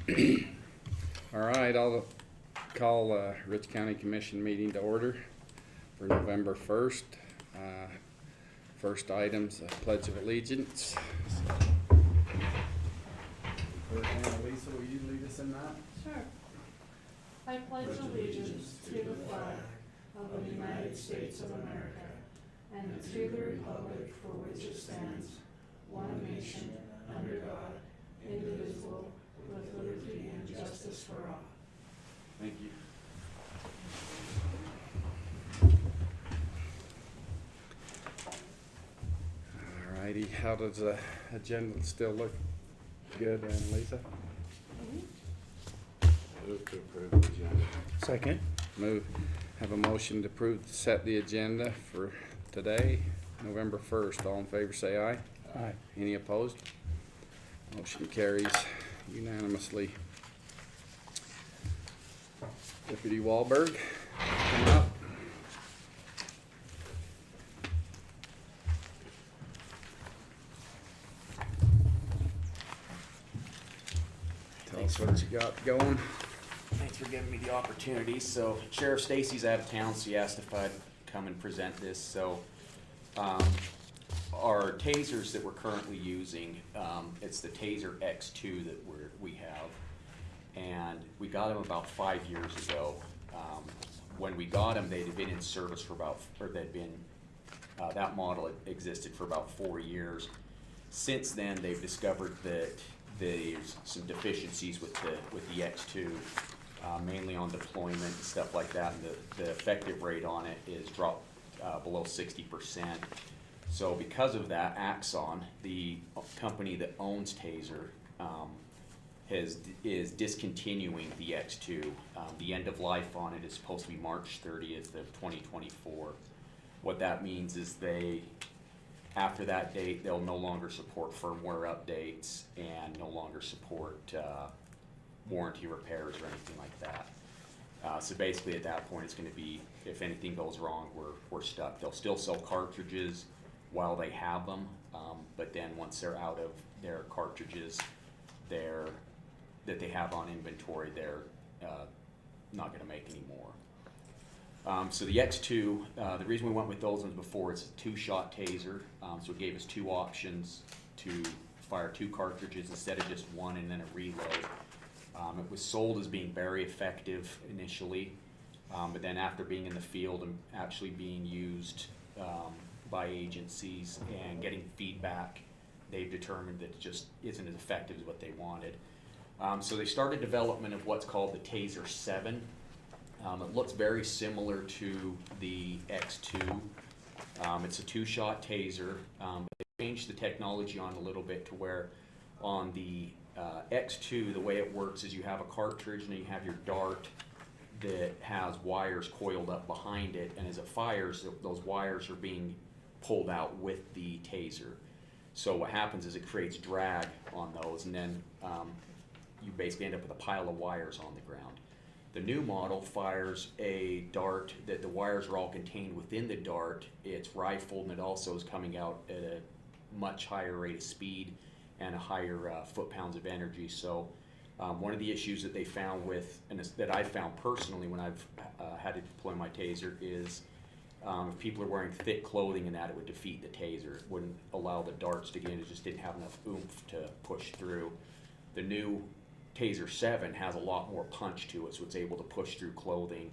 All right, I'll call Rich County Commission meeting to order for November 1st. First item's a Pledge of Allegiance. Anneliesa, will you lead us in that? Sure. I pledge allegiance to the flag of the United States of America and to the republic for which it stands, one nation, under God, indivisible, with liberty and justice for all. Thank you. All righty, how does the agenda still look? Good, Anneliesa? Move to approve the agenda. Second. Move. Have a motion to approve, set the agenda for today, November 1st. All in favor say aye. Aye. Any opposed? Motion carries unanimously. Deputy Wahlberg, come up. Tell us what you got going. Thanks for giving me the opportunity. So Sheriff Stacey's out of town, so he asked if I'd come and present this. So our tasers that we're currently using, it's the Taser X2 that we have, and we got them about 5 years ago. When we got them, they'd been in service for that model had existed for about 4 years. Since then, they've discovered that there's some deficiencies with the X2, mainly on deployment and stuff like that, and the effective rate on it is dropped below 60%. So because of that, Axon, the company that owns Taser, is discontinuing the X2. The end of life on it is supposed to be March 30th of 2024. What that means is after that date, they'll no longer support firmware updates and no longer support warranty repairs or anything like that. So basically at that point, it's going to be, if anything goes wrong, we're stuck. They'll still sell cartridges while they have them, but then once they're out of their cartridges that they have on inventory, they're not going to make any more. So the X2, the reason we went with those ones before, it's a 2-shot taser, so it gave us 2 options to fire 2 cartridges instead of just 1 and then a reload. It was sold as being very effective initially, but then after being in the field and actually being used by agencies and getting feedback, they've determined that it just isn't as effective as what they wanted. So they started development of what's called the Taser 7. It looks very similar to the X2. It's a 2-shot taser. They changed the technology on a little bit to where on the X2, the way it works is you have a cartridge and you have your dart that has wires coiled up behind it, and as it fires, those wires are being pulled out with the taser. So what happens is it creates drag on those, and then you basically end up with a pile of wires on the ground. The new model fires a dart that the wires are all contained within the dart. It's rifled, and it also is coming out at a much higher rate of speed and a higher foot-pounds of energy. So one of the issues that they found and that I found personally when I've had to deploy my taser is if people are wearing thick clothing and that, it would defeat the taser. It wouldn't allow the darts to get in. It just didn't have enough oomph to push through. The new Taser 7 has a lot more punch to it, so it's able to push through clothing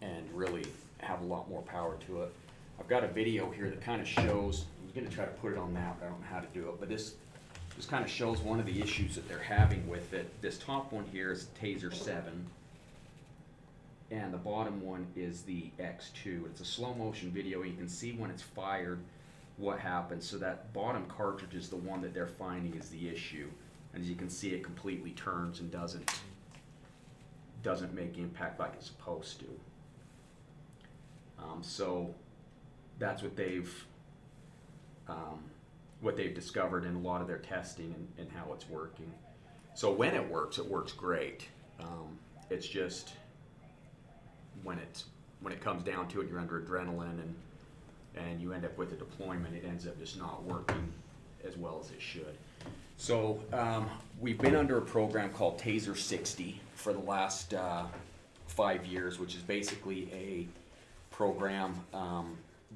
and really have a lot more power to it. I've got a video here that kind of shows, I'm going to try to put it on that, but I don't know how to do it, but this kind of shows one of the issues that they're having with it. This top one here is Taser 7, and the bottom one is the X2. It's a slow motion video. You can see when it's fired what happens. So that bottom cartridge is the one that they're finding is the issue. And as you can see, it completely turns and doesn't make impact like it's supposed to. So that's what they've discovered in a lot of their testing and how it's working. So when it works great. It's just when it comes down to it, you're under adrenaline and you end up with a deployment, it ends up just not working as well as it should. So, we've been under a program called Taser 60 for the last 5 years, which is basically a program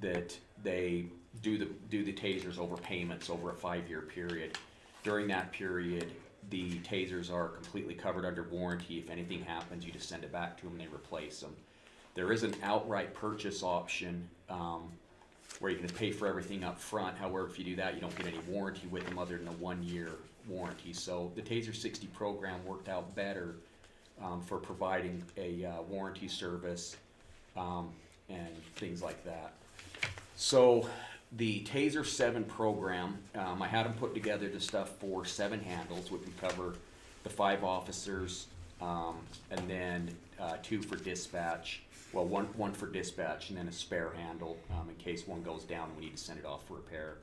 that they do the tasers over payments over a 5-year period. During that period, the tasers are completely covered under warranty. If anything happens, you just send it back to them and they replace them. There is an outright purchase option where you can pay for everything up front. However, if you do that, you don't get any warranty with them other than a 1-year warranty. So the Taser 60 program worked out better for providing a warranty service and things like that. So the Taser 7 program, I had them put together the stuff for 7 handles, which would cover the 5 officers, and then 2 for dispatch. Well, one for dispatch and then a spare handle in case one goes down and we need to send it off for repair.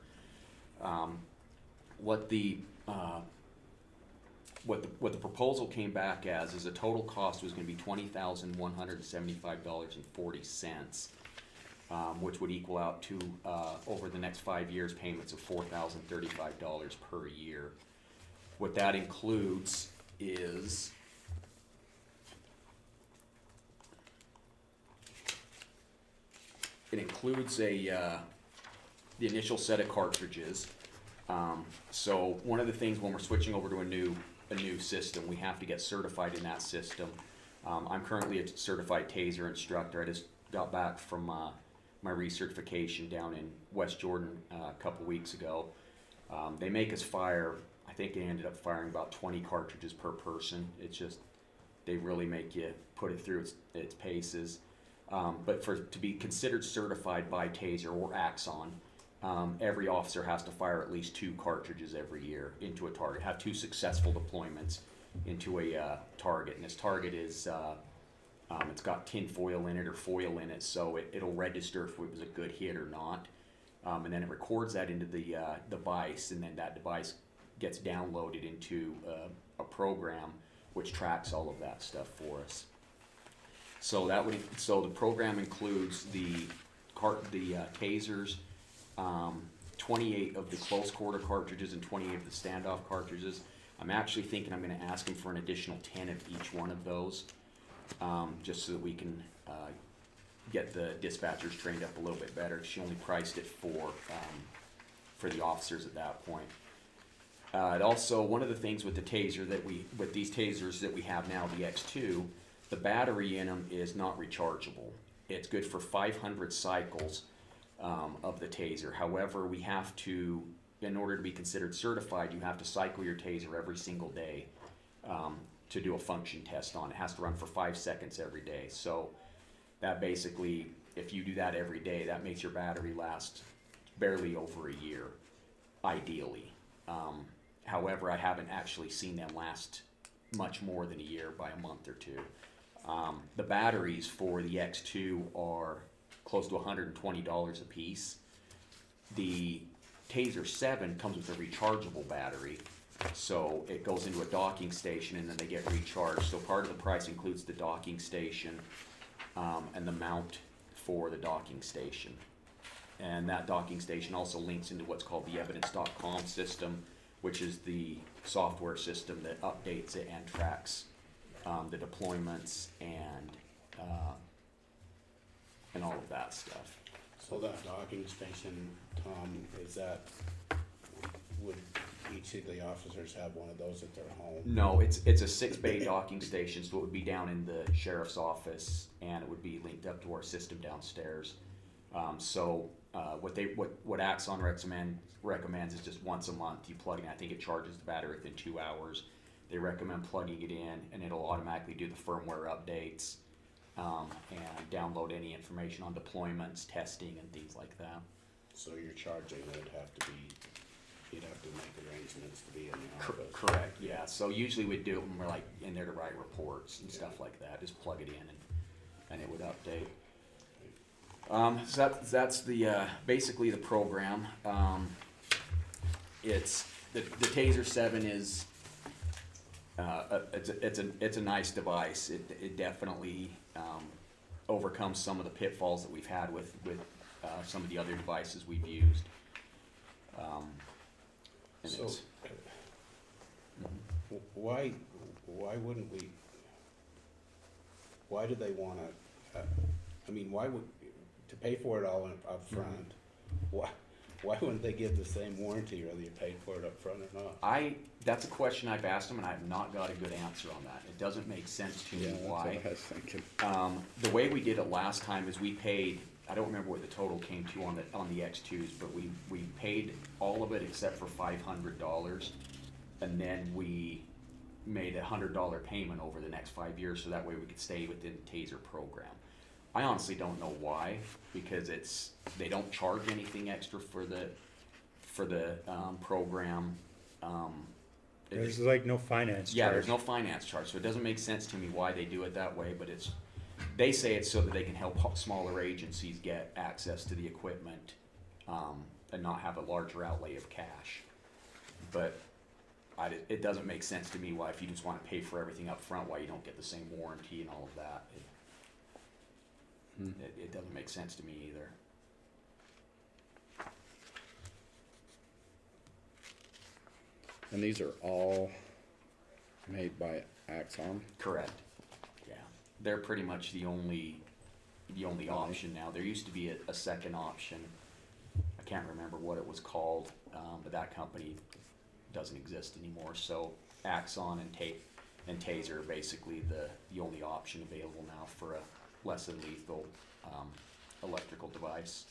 What the proposal came back as is the total cost was going to be $20,175.40, which would equal out to over the next 5 years payments of $4,035 per year. What that includes is it includes the initial set of cartridges. So one of the things when we're switching over to a new system, we have to get certified in that system. I'm currently a certified Taser instructor. I just got back from my recertification down in West Jordan a couple weeks ago. They make us fire, I think they ended up firing about 20 cartridges per person. It's just, they really make you put it through its paces. But to be considered certified by Taser or Axon, every officer has to fire at least 2 cartridges every year into a target, have 2 successful deployments into a target. And this target is, it's got tin foil in it or foil in it, so it'll register if it was a good hit or not. And then it records that into the device, and then that device gets downloaded into a program which tracks all of that stuff for us. So the program includes the tasers, 28 of the close quarter cartridges and 28 of the standoff cartridges. I'm actually thinking I'm going to ask him for an additional 10 of each one of those, just so that we can get the dispatchers trained up a little bit better. She only priced it for the officers at that point. Also, one of the things with the taser with these tasers that we have now, the X2, the battery in them is not rechargeable. It's good for 500 cycles of the taser. However, we have to, in order to be considered certified, you have to cycle your taser every single day to do a function test on it. It has to run for 5 seconds every day. So that basically, if you do that every day, that makes your battery last barely over a year, ideally. However, I haven't actually seen them last much more than a year by a month or 2. The batteries for the X2 are close to $120 a piece. The Taser 7 comes with a rechargeable battery, so it goes into a docking station and then they get recharged. So part of the price includes the docking station and the mount for the docking station. And that docking station also links into what's called the evidence.com system, which is the software system that updates it and tracks the deployments and all of that stuff. So that docking station, Tom, is that, would each of the officers have one of those at their home? No, it's a 6-bay docking station, so it would be down in the sheriff's office and it would be linked up to our system downstairs. What Axon recommends is just once a month you plug in. I think it charges the battery within 2 hours. They recommend plugging it in and it'll automatically do the firmware updates and download any information on deployments, testing, and things like that. So your charging would have to be, you'd have to make arrangements to be in the office. Correct, yeah. So usually we'd do it when we're like in there to write reports and stuff like that. Just plug it in and it would update. So that's the basically the program. It's the Taser 7 is it's a nice device. It definitely overcomes some of the pitfalls that we've had with some of the other devices we've used. So Why wouldn't we, why do they wanna, I mean, why would, to pay for it all up front, why wouldn't they give the same warranty whether you paid for it up front or not? That's a question I've asked them, and I have not got a good answer on that. It doesn't make sense to me Yeah, that's what why. I was thinking. The way we did it last time is we paid, I don't remember what the total came to on the X2s, but we paid all of it except for $500, and then we made a $100 payment over the next 5 years, so that way we could stay within the Taser program. I honestly don't know why, because they don't charge anything extra for the program. There's like no finance charge. Yeah, there's no finance charge, so it doesn't make sense to me why they do it that way, but they say it's so that they can help smaller agencies get access to the equipment, and not have a larger outlay of cash. But it doesn't make sense to me why, if you just wanna pay for everything up front, why you don't get the same warranty and all of that. It doesn't make sense to me either. And these are all made by Axon. Correct. Yeah, they're pretty much the only option now. There used to be a second option. I can't remember what it was called, but that company doesn't exist anymore. So Axon and Taser are basically the only option available now for a less than lethal electrical device.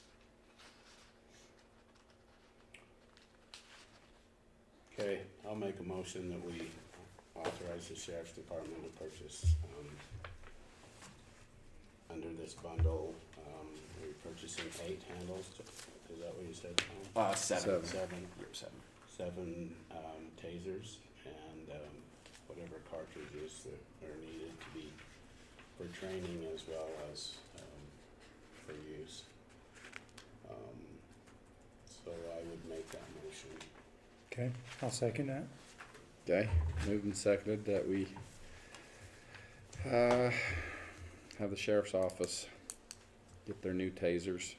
Okay, I'll make a motion that we authorize the sheriff's department to purchase, under this bundle, we're purchasing 8 handles, is that what you said, Tom? Seven. Seven. Yep, 7. 7 tasers and whatever cartridges that are needed to be for training as well as for use. So I would make that motion. Okay, I'll second that. Okay, moved and seconded that we have the sheriff's office get their new tasers,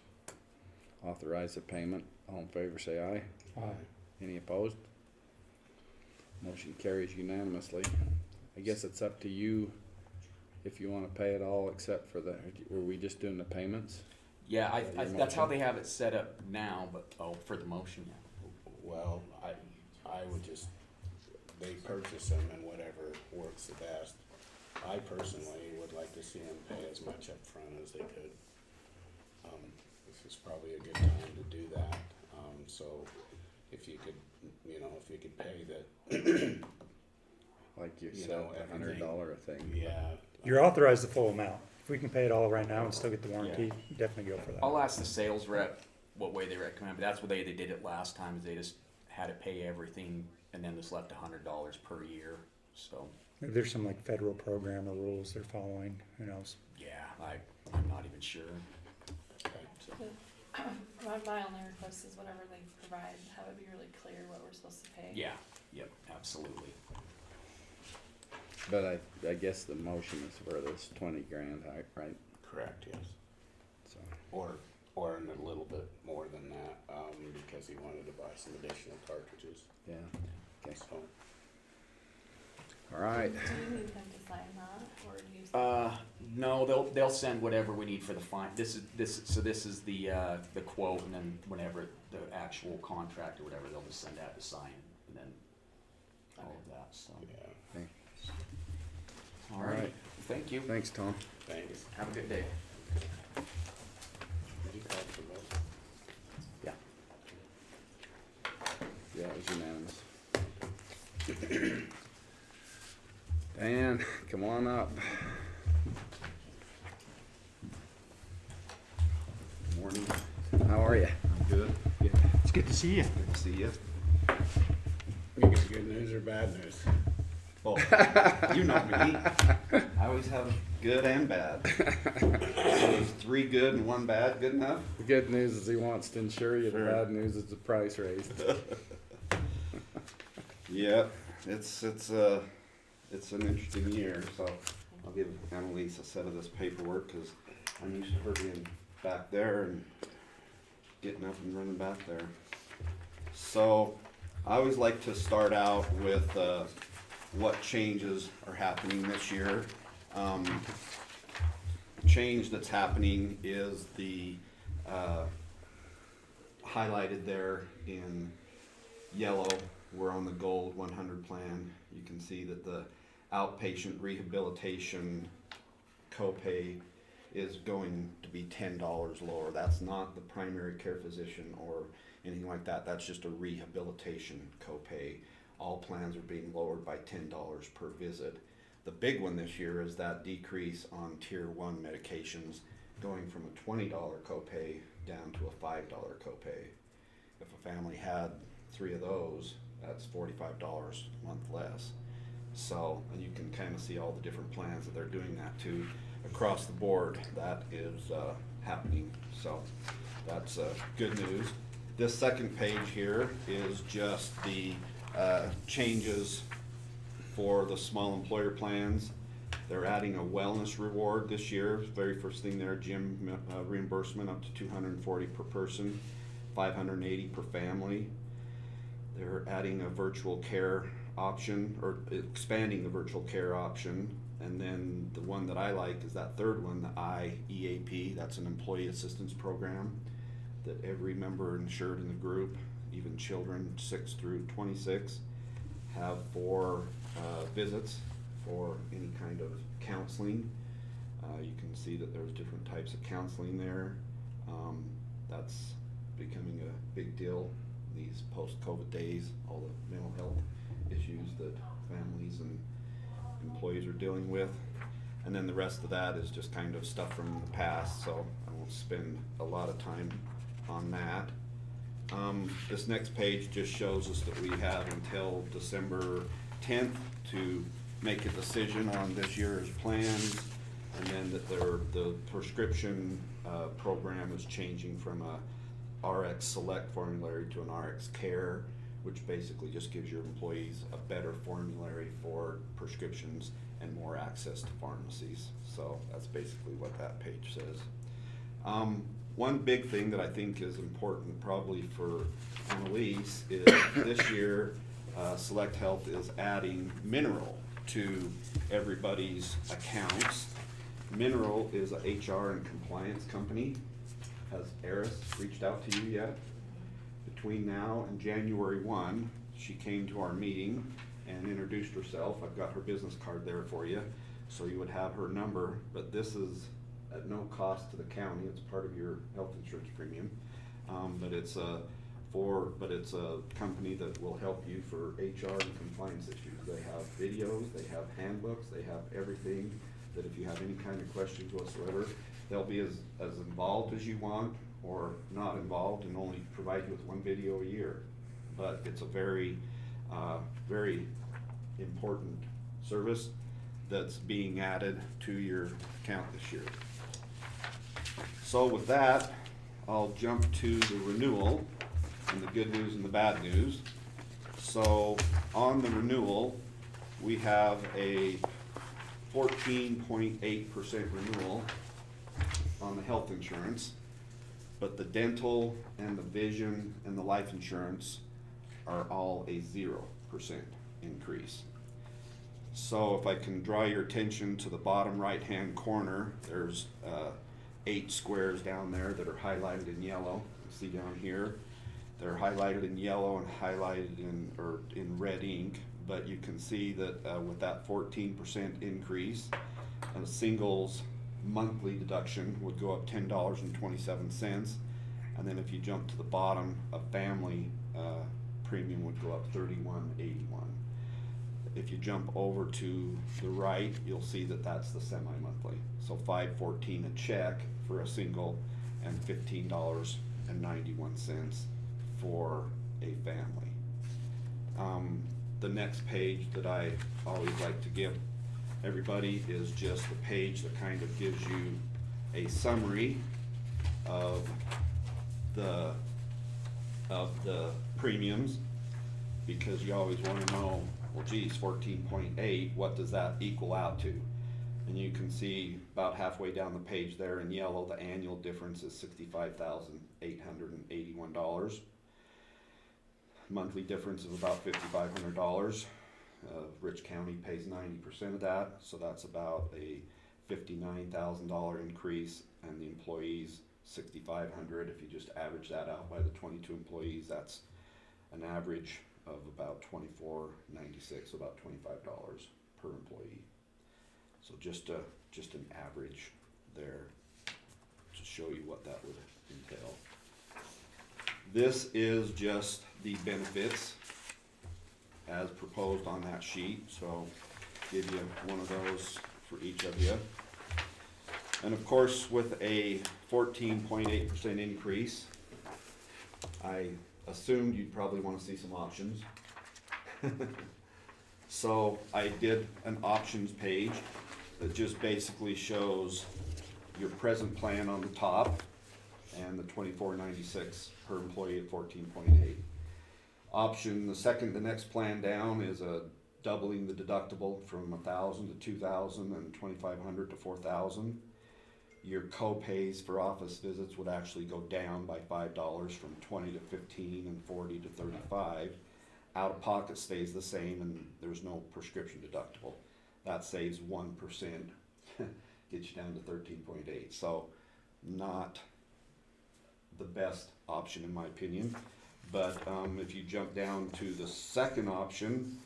authorize the payment. All in favor say aye. Aye. Any opposed? Motion carries unanimously. I guess it's up to you if you wanna pay it all except for were we just doing the payments? Yeah, Your that's how motion? they have it set up now, but, for the motion, yeah. Well, I would just, they purchase them and whatever works the best. I personally would like to see them pay as much up front as they could. This is probably a good time to do that, so if you could, if you could pay that, Like you You said, know, the everything. $100 thing. yeah. You're authorized the full amount. If we can pay it all right now and still get the warranty, definitely go for that. I'll ask the sales rep what way they recommend, but that's what they did it last time, is they just had to pay everything and then just left $100 per year, so, Maybe there's some like federal program or rules they're following, who knows? yeah, I'm not even sure. Okay. So, My only request is whatever they provide, have it be really clear what we're supposed to pay. yeah, yep, absolutely. But I guess the motion is for this 20 grand, right? Correct, yes. So, Or a little bit more than that, because he wanted to buy some additional cartridges, yeah, okay, so. all right. Do you need them to sign that, or do you? No, they'll send whatever we need for the fine. This is the quote, and then whenever the actual contract or whatever, they'll just send that to sign, and then all of that, so. Yeah, All right, thank you. Thanks, Tom. thanks. Have a good day. Did you call for vote? Yeah. Yeah, it was unanimous. Dan, come on up. Morning. How are you? Good. It's good to see you. Good to see you. You got good news or bad news? Oh, you know me. I always have good and bad. So is 3 good and 1 bad good enough? The good news is he wants to insure you. The Sure. bad news is the price raised. Yeah, it's an interesting year. So I'll give Anneliesa a set of this paperwork because I'm used to her being back there and getting up and running back there. So I always like to start out with what changes are happening this year. Change that's happening is the highlighted there in yellow. We're on the gold 100 plan. You can see that the outpatient rehabilitation copay is going to be $10 lower. That's not the primary care physician or anything like that. That's just a rehabilitation copay. All plans are being lowered by $10 per visit. The big one this year is that decrease on tier 1 medications going from a $20 copay down to a $5 copay. If a family had 3 of those, that's $45 a month less. So, and you can kind of see all the different plans that they're doing that to across the board. That is happening. So that's good news. This second page here is just the changes for the small employer plans. They're adding a wellness reward this year. Very first thing there, gym reimbursement up to $240 per person, $580 per family. They're adding a virtual care option, or expanding the virtual care option. And then the one that I like is that third one, the IEAP. That's an employee assistance program that every member insured in the group, even children 6 through 26, have 4 visits for any kind of counseling. You can see that there's different types of counseling there. That's becoming a big deal these post-COVID days, all the mental health issues that families and employees are dealing with. And then the rest of that is just kind of stuff from the past, so I won't spend a lot of time on that. This next page just shows us that we have until December 10th to make a decision on this year's plans, and then that the prescription program is changing from a RX Select formulary to an RX Care, which basically just gives your employees a better formulary for prescriptions and more access to pharmacies. So that's basically what that page says. One big thing that I think is important probably for Anneliesa is this year Select Health is adding Mineral to everybody's accounts. Mineral is a HR and compliance company. Has Eris reached out to you yet? Between now and January 1, she came to our meeting and introduced herself. I've got her business card there for you, so you would have her number, but this is at no cost to the county. It's part of your health insurance premium, but it's a company that will help you for HR and compliance issues. They have videos, they have handbooks, they have everything that if you have any kind of questions whatsoever, they'll be as involved as you want or not involved and only provide you with 1 video a year. But it's a very, very important service that's being added to your account this year. So with that, I'll jump to the renewal and the good news and the bad news. So on the renewal, we have a 14.8% renewal on the health insurance, but the dental and the vision and the life insurance are all a 0% increase. So if I can draw your attention to the bottom right hand corner, there's 8 squares down there that are highlighted in yellow. You see down here, they're highlighted in yellow and highlighted in red ink, but you can see that with that 14% increase, a singles monthly deduction would go up $10.27, and then if you jump to the bottom, a family premium would go up $31.81. If you jump over to the right, you'll see that that's the semi-monthly. So $5.14 a check for a single and $15.91 for a family. The next page that I always like to give everybody is just the page that kind of gives you a summary of the premiums, because you always want to know, well geez, 14.8, what does that equal out to? And you can see about halfway down the page there in yellow, the annual difference is $65,881. monthly difference of about $5,500. Rich County pays 90% of that, so that's about a $59,000 increase, and the employees $6,500. If you just average that out by the 22 employees, that's an average of about $24.96, so about $25 per employee. So just an average there to show you what that would entail. This is just the benefits as proposed on that sheet, so give you one of those for each of you. And of course, with a 14.8% increase, I assumed you'd probably want to see some options. So I did an options page that just basically shows your present plan on the top and the $24.96 per employee at 14.8. Option, the next plan down is a doubling the deductible from $1,000 to $2,000 and $2,500 to $4,000. Your co-pays for office visits would actually go down by $5 from 20 to 15 and 40 to 35. Out of pocket stays the same, and there's no prescription deductible. That saves 1%, gets you down to 13.8. So not the best option in my opinion. But if you jump down to the second option,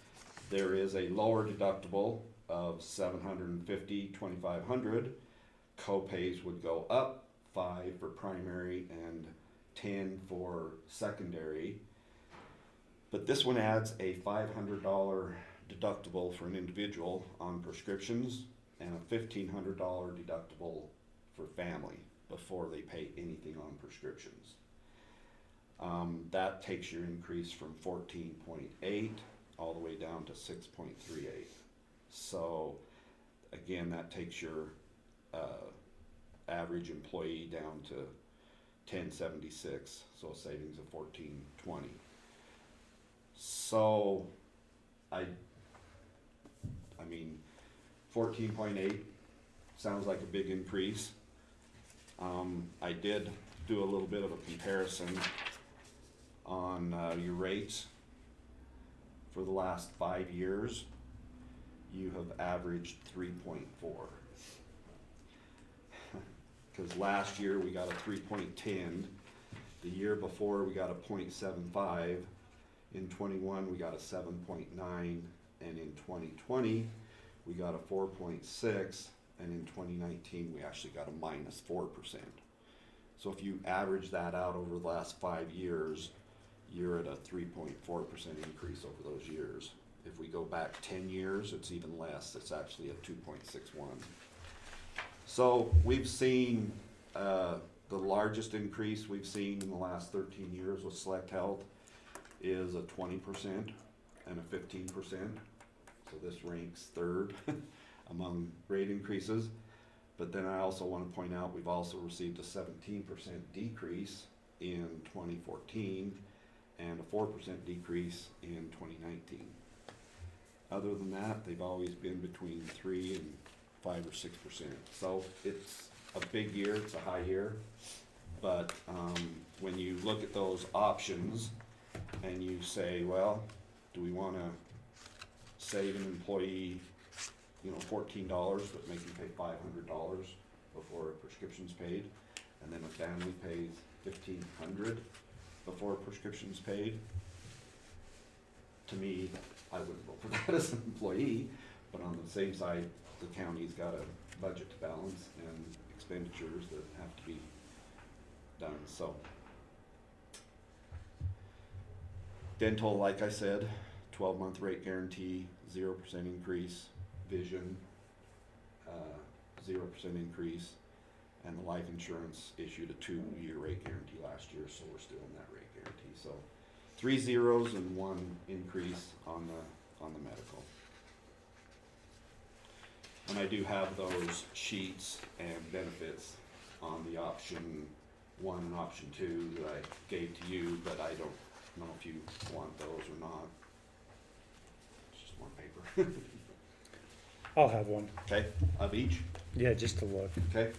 there is a lower deductible of $750, $2,500. Co-pays would go up 5 for primary and 10 for secondary. But this one adds a $500 deductible for an individual on prescriptions and a $1,500 deductible for family before they pay anything on prescriptions. That takes your increase from 14.8 all the way down to 6.38. So again, that takes your average employee down to 1076, so a savings of 1420. So I mean 14.8 sounds like a big increase. I did do a little bit of a comparison on your rates for the last 5 years. You have averaged 3.4. Because last year we got a 3.10, the year before we got a 0.75, in 21 we got a 7.9, and in 2020 we got a 4.6, and in 2019 we actually got a -4%. So if you average that out over the last 5 years, you're at a 3.4% increase over those years. If we go back 10 years, it's even less. It's actually a 2.61. So we've seen the largest increase we've seen in the last 13 years with Select Health is a 20% and a 15%. So this ranks third among rate increases. But then I also want to point out we've also received a 17% decrease in 2014 and a 4% decrease in 2019. Other than that, they've always been between 3 and 5 or 6%. So it's a big year, it's a high year. But when you look at those options and you say, well, do we want to save an employee, $14, but make them pay $500 before a prescription's paid, and then a family pays $1,500 before a prescription's paid? To me, I wouldn't vote for that as an employee, but on the same side, the county's got a budget to balance and expenditures that have to be done. So dental, like I said, 12-month rate guarantee, 0% increase. Vision, 0% increase, and the life insurance issued a 2-year rate guarantee last year, so we're still in that rate guarantee. So 3 zeros and 1 increase on the medical. And I do have those sheets and benefits on the option 1 and option 2 that I gave to you, but I don't know if you want those or not. It's just more paper. I'll have one. Okay, of each, Yeah, just to look. okay.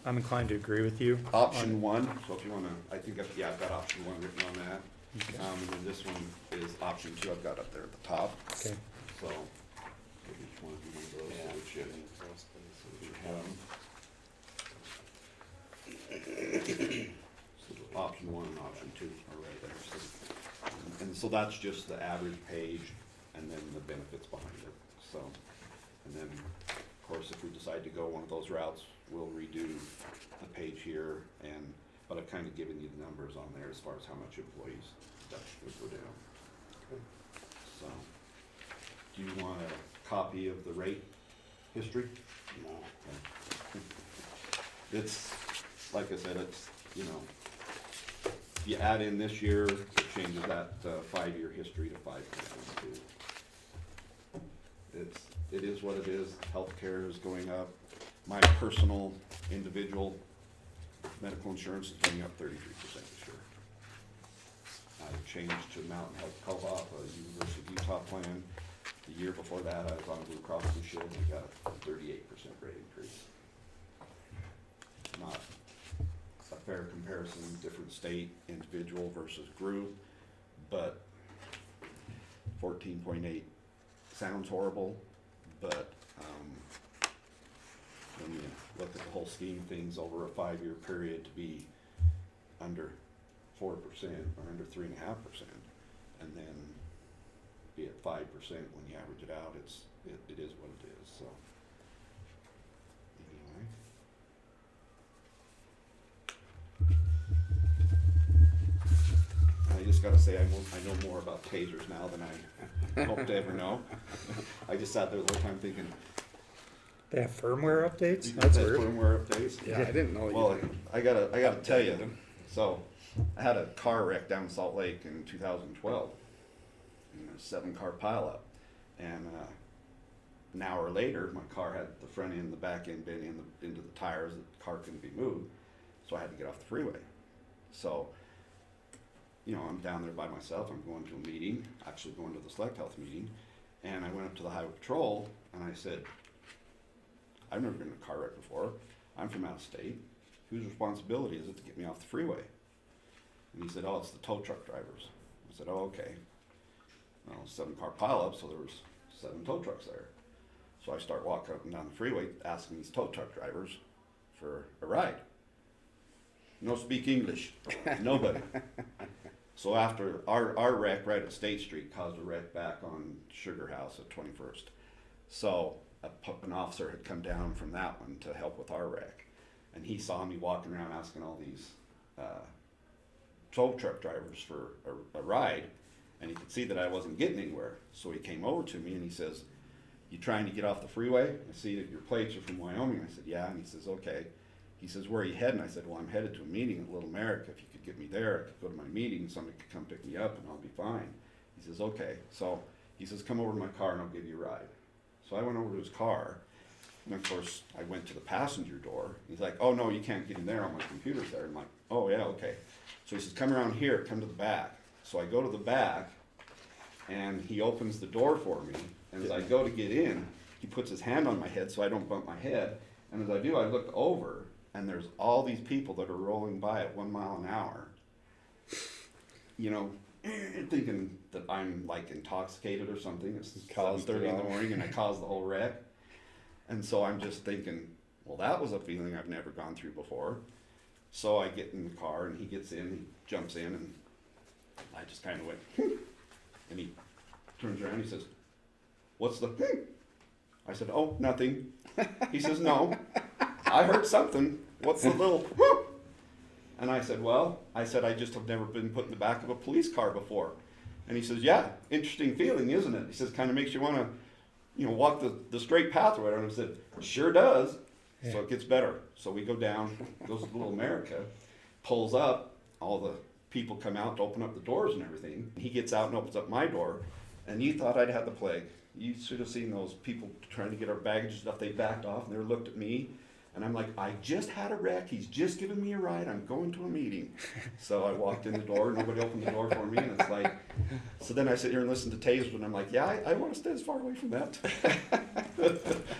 I'm inclined to agree with you. Option 1, so if you wanna, I've got option 1 written on that. And then this one is option 2, I've got up there at the top. Okay. So, give each one of you one of those, so we should, so we have them. So option 1 and option 2 are right there, so, and so that's just the average page, and then the benefits behind it, so. And then, of course, if we decide to go one of those routes, we'll redo the page here, but I've kind of given you the numbers on there as far as how much employees that would go down. So, do you want a copy of the rate history? No. Okay. It's, like I said, it's, you know, if you add in this year, it changes that 5-year history to 5.12. It is what it is. Healthcare is going up. My personal, individual medical insurance is going up 33% this year. I changed to Mountain Health Co-op, a University of Utah plan. The year before that, I was on Blue Cross Blue Shield and got a 38% rate increase. Not a fair comparison, different state, individual versus group, but 14.8 sounds horrible, but when you look at the whole scheme of things over a 5-year period to be under 4% or under 3.5%, and then be at 5% when you average it out, it is what it is. So anyway, I just gotta say I know more about tasers now than I hope to ever know. I just sat there the whole time thinking, They have firmware updates? you That's said weird. firmware updates. Yeah, I didn't know you. Well, I gotta tell you, so I had a car wreck down in Salt Lake in 2012, a 7-car pileup, and an hour later, my car had the front end and the back end bent into the tires. The car couldn't be moved, so I had to get off the freeway. So, you know, I'm down there by myself. I'm going to a meeting, actually going to the Select Health meeting, and I went up to the Highway Patrol and I said, I've never been in a car wreck before. I'm from out of state. Whose responsibility is it to get me off the freeway? And he said, oh, it's the tow truck drivers. I said, oh, okay. Well, 7-car pileup, so there was 7 tow trucks there. So I start walking up and down the freeway asking these tow truck drivers for a ride. No speak English. Nobody. So after our wreck right at State Street caused a wreck back on Sugar House at 21st. So an officer had come down from that one to help with our wreck. And he saw me walking around asking all these tow truck drivers for a ride. And he could see that I wasn't getting anywhere. So he came over to me and he says, you trying to get off the freeway? I see that your plates are from Wyoming. I said, yeah. And he says, okay. He says, where are you heading? I said, well, I'm headed to a meeting at Little America. If you could get me there, I could go to my meeting. Somebody could come pick me up and I'll be fine. He says, okay. So he says, come over to my car and I'll give you a ride. So I went over to his car. And of course, I went to the passenger door. He's like, oh, no, you can't get in there. All my computer's there. I'm like, oh, yeah, okay. So he says, come around here, come to the back. So I go to the back and he opens the door for me. And as I go to get in, he puts his hand on my head so I don't bump my head. And as I do, I look over, and there's all these people that are rolling by at 1 mile an hour, you know, thinking that I'm like intoxicated or something. It's 7:30 in the morning, and I caused the whole wreck. And so I'm just thinking, well, that was a feeling I've never gone through before. So I get in the car, and he gets in, he jumps in, and I just kind of went, and he turns around, and he says, what's the I said, oh, nothing. He says, no, I heard something. What's the little And I said, well, I just have never been put in the back of a police car before. And he says, yeah, interesting feeling, isn't it? He says, kind of makes you want to, you know, walk the straight path or whatever. And I said, sure does. Yeah. So it gets better. So we go down, goes to Little America, pulls up, all the people come out to open up the doors and everything. He gets out and opens up my door, and you thought I'd had the plague. You should have seen those people trying to get our baggage and stuff. They backed off and they looked at me, and I'm like, I just had a wreck. He's just giving me a ride. I'm going to a meeting. So I walked in the door. Nobody opened the door for me, and it's like, so then I sit here and listen to Tasers, and I'm like, yeah, I want to stay as far away from that.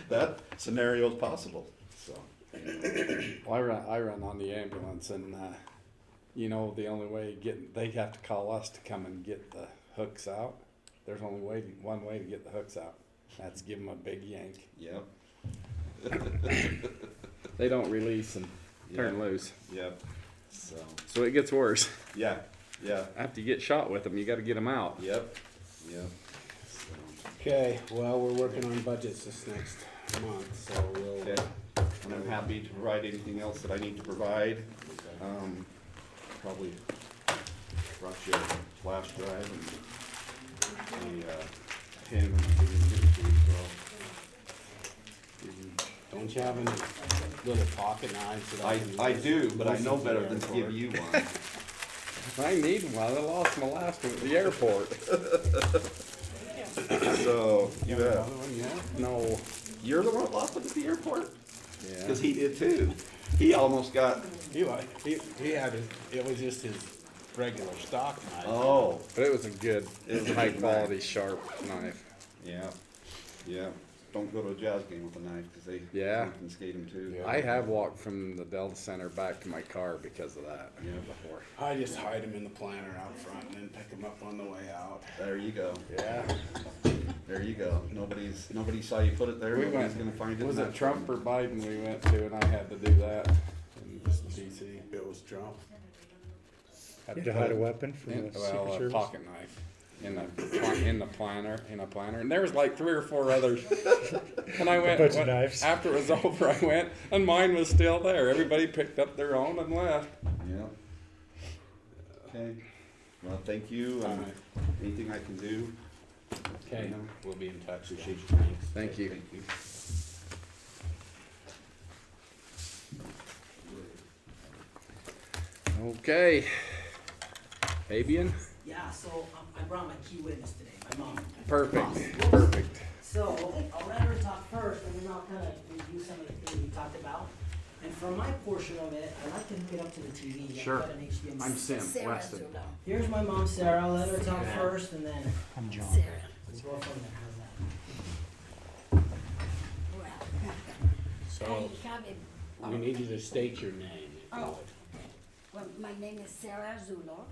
That scenario is possible. So. Well, I run on the ambulance, and you know, the only way they have to call us to come and get the hooks out. There's only one way to get the hooks out. That's give them a big yank. Yep. They don't release and turn Yep. loose. Yep. So it gets worse. Yeah. Yeah. After you get shot with them, you got to get them out. Yep. Yep. So, Okay, well, we're working on budgets this next month, so we'll. okay. And I'm happy to provide anything else that I need to provide. Probably brought you a flash drive and a pen and everything, so. Don't you have any little pocket knives that I can I use? do, but I know Mostly better for than to airport. give you one. I need one. I lost my last one at the airport. So, You you have have, another one, yeah? No. you're the one that lost it at the airport? Yeah. Cause he did too. He almost got, He had it was just his regular stock knife. oh, But it was a good, It was a high good quality, knife. sharp knife. yeah, yeah. Don't go to a jazz game with a knife, cause they Yeah. can skate him too. Yeah. I have walked from the Delta Center back to my car because of that. Yeah. Before. I just hide them in the planter out front and then pick them up on the way out. There you go. Yeah. There you go. Nobody saw you put it there. We Nobody's went, gonna find it. was in it that Trump or thing. Biden we went to, and I had to do that in DC. It was Trump. Had You to had to hide put a it weapon from in- the well, Secret a Service? pocket knife in the planter, and there was like 3 or 4 others. And I went, bunch of knives. after it was over, I went, and mine was still there. Everybody picked up their own and left. Yeah. Okay. Well, thank you. Alright. Anything I can do? Okay, you know, we'll be in touch. Appreciate you. Thank you. Thank you. Okay. Fabian? Yeah, so I brought my key witness today, my mom. Perfect. Perfect. So I'll let her talk first, and then I'll kind of review some of the things we talked about. And for my portion of it, I'd like to hook it up to the TV. I've Sure. got an HDMI. I'm Sim Sarah Weston. Zullo. Here's my mom, Sarah. I'll let her talk first, and then I'm John. Sarah. we'll go from there. How's that? Well, So, I have a, we need you to state your name. if you Oh. would. well, my name is Sara Zullo,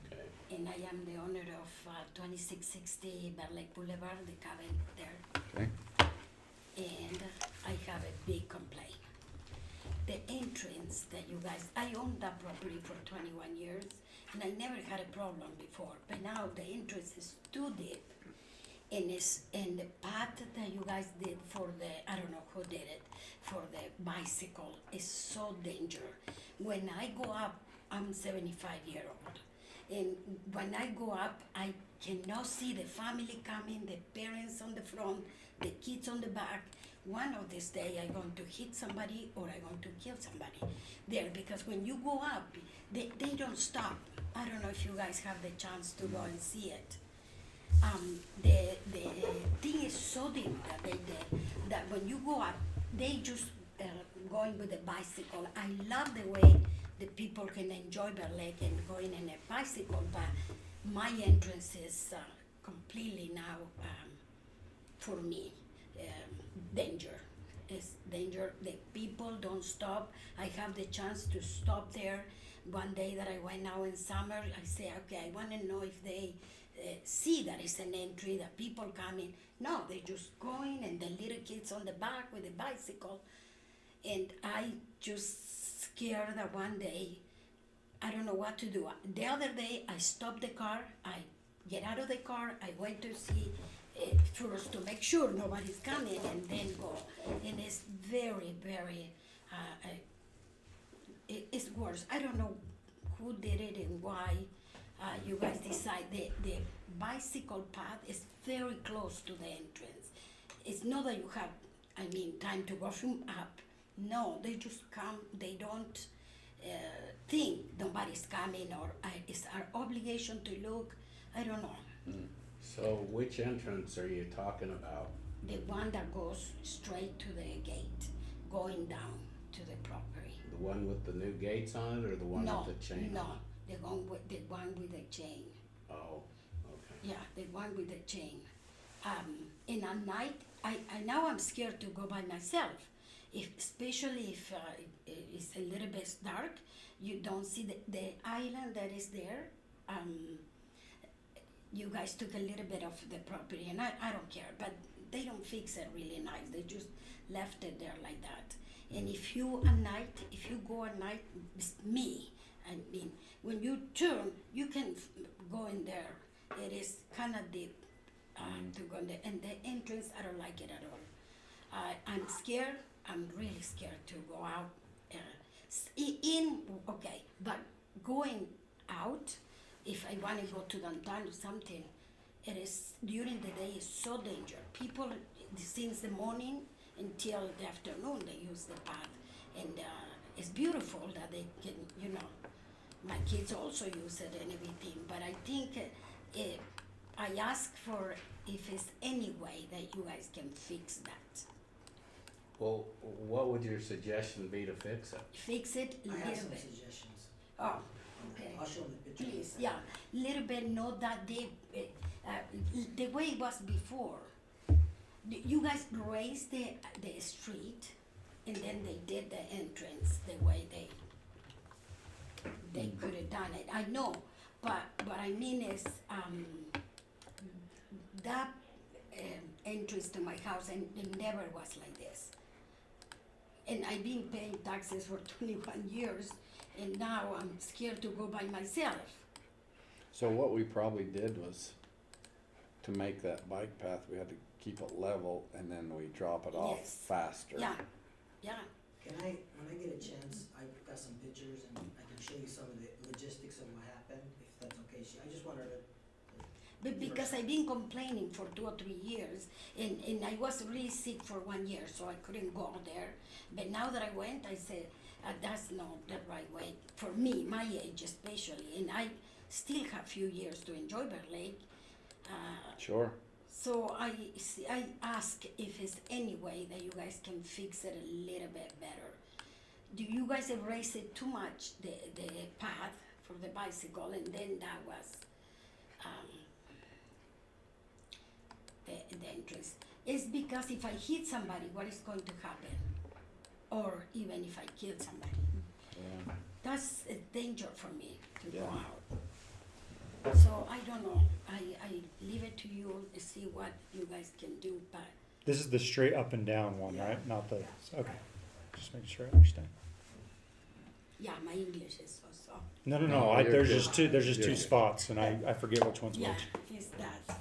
Okay. and I am the owner of 2660 Berlek Boulevard, the cabin there. Okay. And I have a big complaint. The entrance that you guys, I owned that property for 21 years, and I never had a problem before, but now the entrance is too deep. And the path that you guys did for the, I don't know who did it, for the bicycle is so dangerous. When I go up, I'm 75-year-old, and when I go up, I cannot see the family coming, the parents on the front, the kids on the back. One of these days I'm going to hit somebody or I'm going to kill somebody there, because when you go up, they don't stop. I don't know if you guys have the chance to go and see it. The thing is so deep that they did, that when you go up, they just going with a bicycle. I love the way the people can enjoy their leg and going in a bicycle, but my entrance is completely now for me danger. It's danger. The people don't stop. I have the chance to stop there. One day that I went now in summer, I say, okay, I want to know if they see that it's an entry, that people coming. No, they just going, and the little kids on the back with a bicycle. And I just scared that one day, I don't know what to do. The other day, I stopped the car, I get out of the car, I went to see first to make sure nobody's coming, and then go. And it's very, very, it's worse. I don't know who did it and why you guys decide. The bicycle path is very close to the entrance. It's not that you have, time to go from up. No, they just come, they don't think nobody's coming, or it's our obligation to look. I don't know. So which entrance are you talking about? The one that goes straight to the gate, going down to the property. The one with the new gates on it, or the one No, with the chain no, on it? the one with the chain. Oh, okay. Yeah, the one with the chain. And at night, I now I'm scared to go by myself. especially if it's a little bit dark, you don't see the island that is there. You guys took a little bit of the property, and I don't care, but they don't fix it really nice. They just left it there like that. And if you go at night, it's me. I mean, when you turn, you can go in there. It is kind of deep to go in there, and the entrance, I don't like it at all. I'm scared. I'm really scared to go out. Okay, but going out, if I want to go to downtown or something, it is during the day is so dangerous. People since the morning until the afternoon they use the path, and it's beautiful that they can, my kids also use it and everything. But I think I ask for if it's any way that you guys can fix that. Well, what would your suggestion be to fix it? Fix it a I have little some bit. suggestions. Oh, okay. I'll show them the pictures. Please, yeah, little bit, not that deep. The way it was before. You guys raised the street, and then they did the entrance the way they could have done it. I know, but what I mean is that entrance to my house, and it never was like this. And I've been paying taxes for 21 years, and now I'm scared to go by myself. So what we probably did was, to make that bike path, we had to keep it level, and then we drop it off Yes. faster. Yeah, yeah. When I get a chance, I've got some pictures and I can show you some of the logistics of what happened, if that's okay. I just wanted to. But because I've been complaining for 2 or 3 years, and I was really sick for 1 year, so I couldn't go there. But now that I went, I said, that's not the right way for me, my age especially, and I still have few years to enjoy Bear Lake. Sure. So I ask if it's any way that you guys can fix it a little bit better. Do you guys erase it too much, the path for the bicycle, and then that was the entrance? It's because if I hit somebody, what is going to happen? Or even if I kill somebody. Yeah. That's a danger for me to go Yeah. out. So I don't know, I leave it to you to see what you guys can do, but This is the straight up and down one, Yeah. right? Not the, Yeah. okay. Just making sure I understand. yeah, my English is so. No, No, you're there's good. just two, there's just You're two good. spots and I forget which one's Yeah, which. it's that.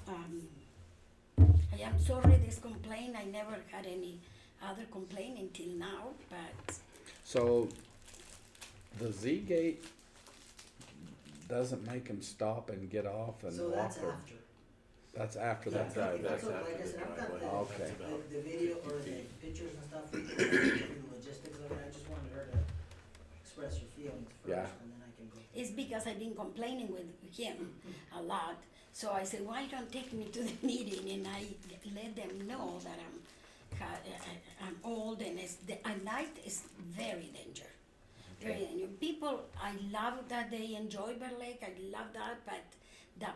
I am sorry this complaint, I never had any other complaint until now, but So, the Z gate doesn't make them stop and get off and So walk, that's or after. that's after Yeah, that drive. that's what- after like I the said, I've got driveway. Okay. the video or the pictures and stuff, the logistics of it. I just wanted her to express her feelings first, Yeah. and then I can go. it's because I've been complaining with him a lot. So I said, why don't take me to the meeting, and I let them know that I'm old, and at night is very dangerous. Very dangerous. People, I love that they enjoy Bear Lake, I love that, but the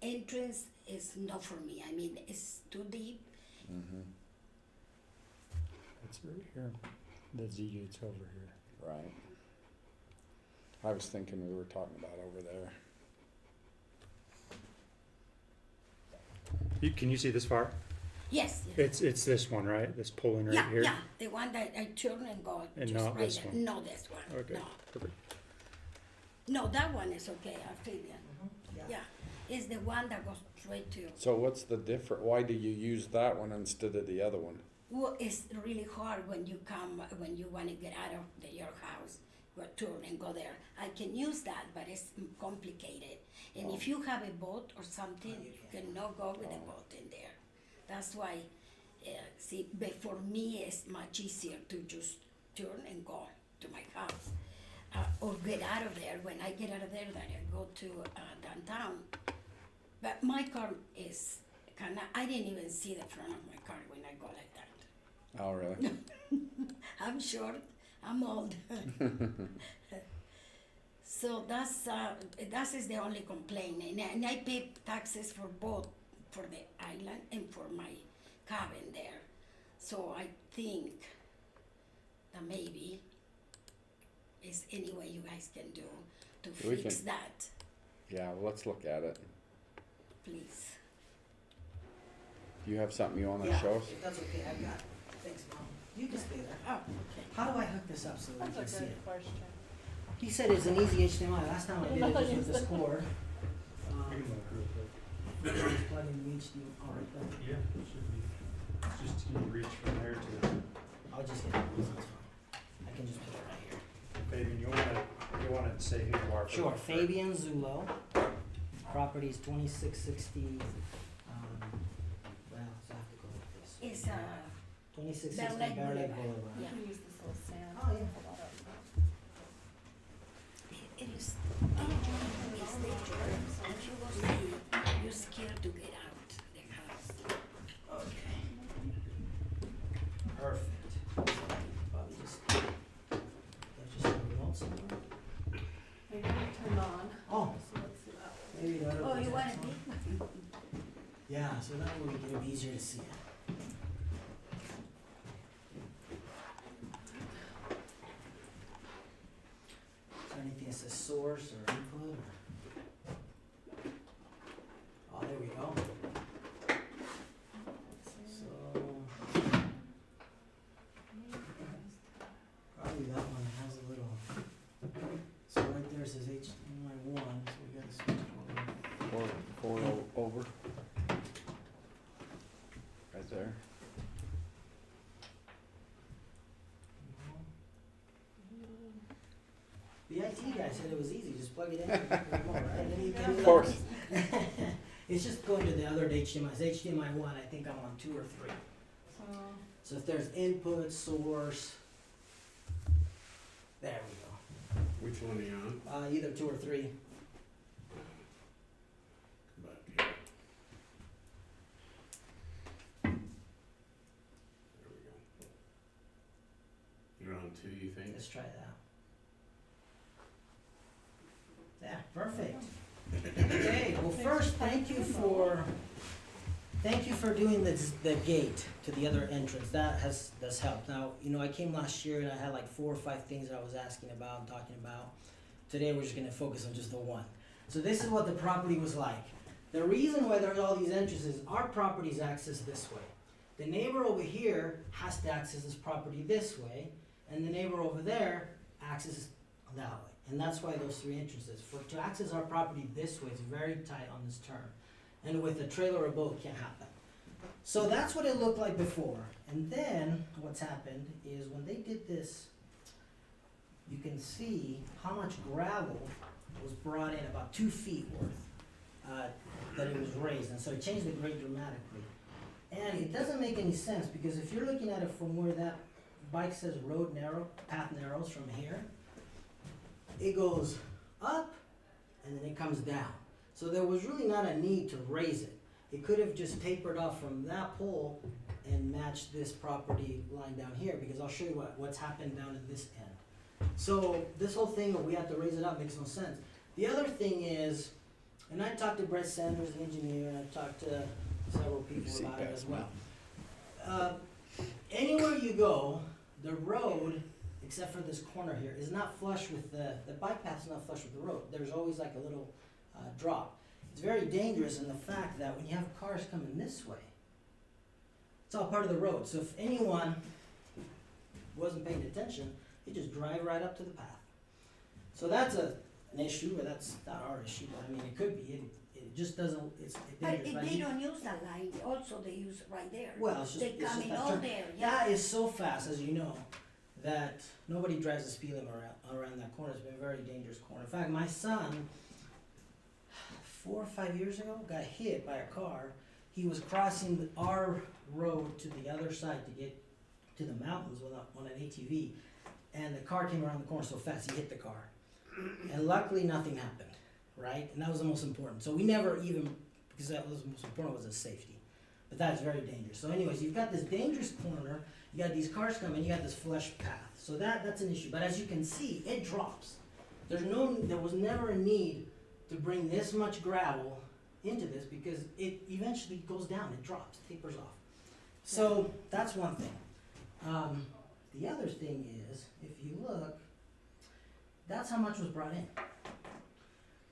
entrance is not for me. I mean, it's too deep. Mm-hmm. It's right here. The Z gate's over here. Right. I was thinking we were talking about over there. Can you see this far? Yes, yes. It's this one, right? This pulling right Yeah, here? yeah, the one that I turn and go And just not right this there. one? No, this one, Okay, no. perfect. No, that one is okay, Fabian. Yeah. Yeah, it's the one that goes straight to. So what's the difference? Why do you use that one instead of the other one? Well, it's really hard when you want to get out of your house, go turn and go there. I can use that, but it's complicated. And if you have a boat or something, you cannot go with a boat in there. That's why, see, but for me, it's much easier to just turn and go to my house. Or get out of there. When I get out of there, then I go to downtown. But my car is kind of, I didn't even see the front of my car when I go like that. Oh, really? I'm short, I'm old. So that is the only complaint. And I pay taxes for both, for the island and for my cabin there. So I think that maybe is any way you guys can do to We fix can- that, Yeah, well, let's look at it. please. Do you have something you wanna Yeah, show us? if that's okay, I've got it. Thanks, Mom. You can stay there. Oh, okay. How do I hook this up so that we can That's a see good it? question. He said it's an easy HDMI. Last time I did it just with this cord. We can look real quick. Just plug in the HDMI. All right, then. Yeah, it should be. It's just can you reach from there to, I'll just get it. That's fine. I can just put it right here. Fabian, you wanna say who you are? for- Sure, Fabian Zullo. Property is 2660, well, so I have to go like this. It's 2660 Ballot Ballot Boulevard. Boulevard. Yeah. You can use this little stand. Oh, yeah. Hold on. it is it's dangerous. And you go see, you're scared to get out the house. Okay. Perfect. Probably there's just a remote somewhere. Maybe turn on. Oh, So let's see that. maybe that'll. Oh, you protect want some. it? Yeah, so that way it'll be easier to see it. Is there anything that says source or input or? Oh, there we go. So, probably that one has a little, so right there it says HDMI 1, so we gotta switch over. Over. Right there. The IT guy said it was easy, just plug it in and make it remote, right? And then you can- Of course. It's just going to the other HDMIs. HDMI 1, I think I'm on 2 or 3. So, So if there's input, source, there we go. Which one are you on? Either 2 or 3. But, yeah. There we go. You're on 2, you think? Let's try that. Yeah, perfect. Okay, well first, thank you for doing the gate to the other entrance. That's helped. Now, I came last year and I had like 4 or 5 things that I was asking about and talking about. Today we're just gonna focus on just the one. So this is what the property was like. The reason why there's all these entrances, our property's accessed this way. The neighbor over here has to access this property this way, and the neighbor over there accesses that way. And that's why those 3 entrances. To access our property this way, it's very tight on this turn. And with a trailer or boat, it can't happen. So that's what it looked like before. And then what's happened is when they did this, you can see how much gravel was brought in, about 2 feet worth, that it was raised. And so it changed the grade dramatically. And it doesn't make any sense because if you're looking at it from where that bike says path narrows from here, it goes up and then it comes down. So there was really not a need to raise it. It could have just tapered off from that pole and matched this property line down here, because I'll show you what's happened down at this end. So this whole thing where we have to raise it up makes no sense. The other thing is, and I talked to Brett Sanders, the engineer, and I talked to several people about it as well. Anywhere you go, the road, except for this corner here, is not flush with the bike path is not flush with the road. There's always like a little drop. It's very dangerous in the fact that when you have cars coming this way, it's all part of the road. So if anyone wasn't paying attention, they just drive right up to the path. So that's an issue, but that's not our issue. But I mean, it could be. It just doesn't. It's But dangerous. if right? they don't use that line, also they use right there. Well, it's just, They it's come just in that all turn. there, yeah. That is so fast, as you know, that nobody drives the speed limit around that corner. It's been a very dangerous corner. In fact, my son, 4 or 5 years ago, got hit by a car. He was crossing our road to the other side to get to the mountains on an ATV, and the car came around the corner so fast he hit the car. And luckily nothing happened, right? And that was the most important. So we never even, because that was the most important, was his safety. But that's very dangerous. So anyways, you've got this dangerous corner, you got these cars coming, you got this flush path. So that's an issue. But as you can see, it drops. There was never a need to bring this much gravel into this, because it eventually goes down, it drops, tapers off. So that's one thing. the other thing is, if you look, that's how much was brought in.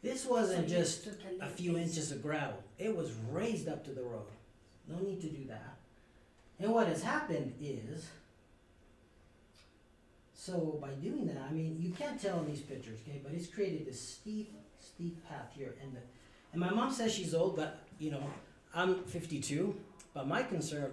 This wasn't So you just took a little few piece. inches of gravel. It was raised up to the road. No need to do that. And what has happened is, so by doing that, I mean, you can't tell in these pictures, okay, but it's created this steep path here. And my mom says she's old, but, you know, I'm 52, but my concern,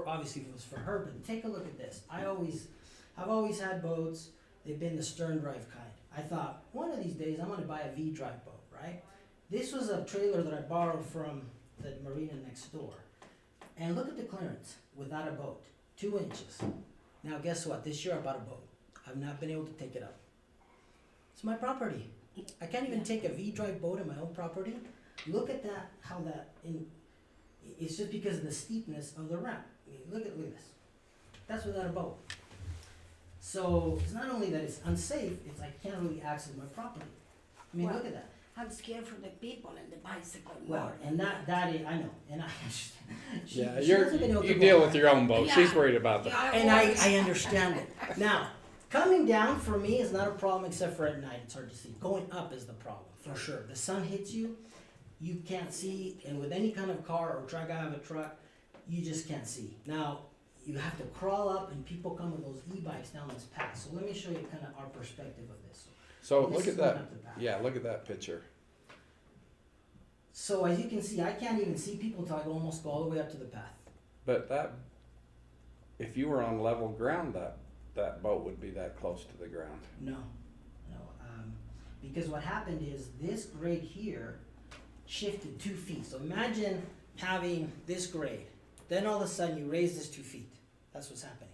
obviously was for her, but take a look at this. I've always had boats. They've been the stern drive kind. I thought, one of these days I'm gonna buy a V-drive boat, right? This was a trailer that I borrowed from the marina next door. And look at the clearance without a boat, 2 inches. Now guess what, this year I bought a boat. I've not been able to take it up. It's my property. I can't even take a V-drive boat on my own property. Look at that, it's just because of the steepness of the ramp. I mean, look at this. That's without a boat. So it's not only that it's unsafe, it's I can't really access my property. I mean, Well, look at that. I'm scared for the people and the bicycle Well, more. and that is, I know, and I understand. Yeah, She hasn't been able to you go deal back. with your own boat. She's Yeah. worried about that. Yeah, And well, I understand it. Now, coming down for me is not a problem except for at night, it's hard to see. Going up is the problem, for sure. The sun hits you, you can't see, and with any kind of car or truck, I have a truck, you just can't see. Now, you have to crawl up and people come with those e-bikes down this path. So let me show you kind of our perspective of this. So This look is at going that. up the path. Yeah, look at that picture. So as you can see, I can't even see people until I almost go all the way up to the path. But that, if you were on level ground, that boat would be that close to the ground. No, because what happened is this grade here shifted 2 feet. So imagine having this grade, then all of a sudden you raise this 2 feet. That's what's happening.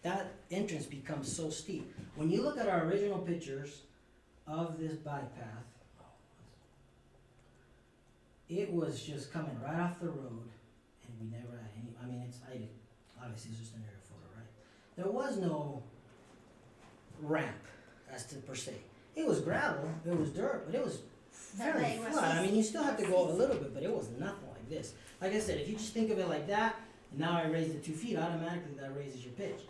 That entrance becomes so steep. When you look at our original pictures of this bike path, it was just coming right off the road, and we never had any. I mean, obviously it's just an aerial photo, right? There was no ramp as to per se. It was gravel, it was dirt, but it was fairly But it was flat. I mean, you still have to go a easy. little bit, but it was nothing like this. Like I said, if you just think of it like that, and now I raised it 2 feet, automatically that raises your pitch.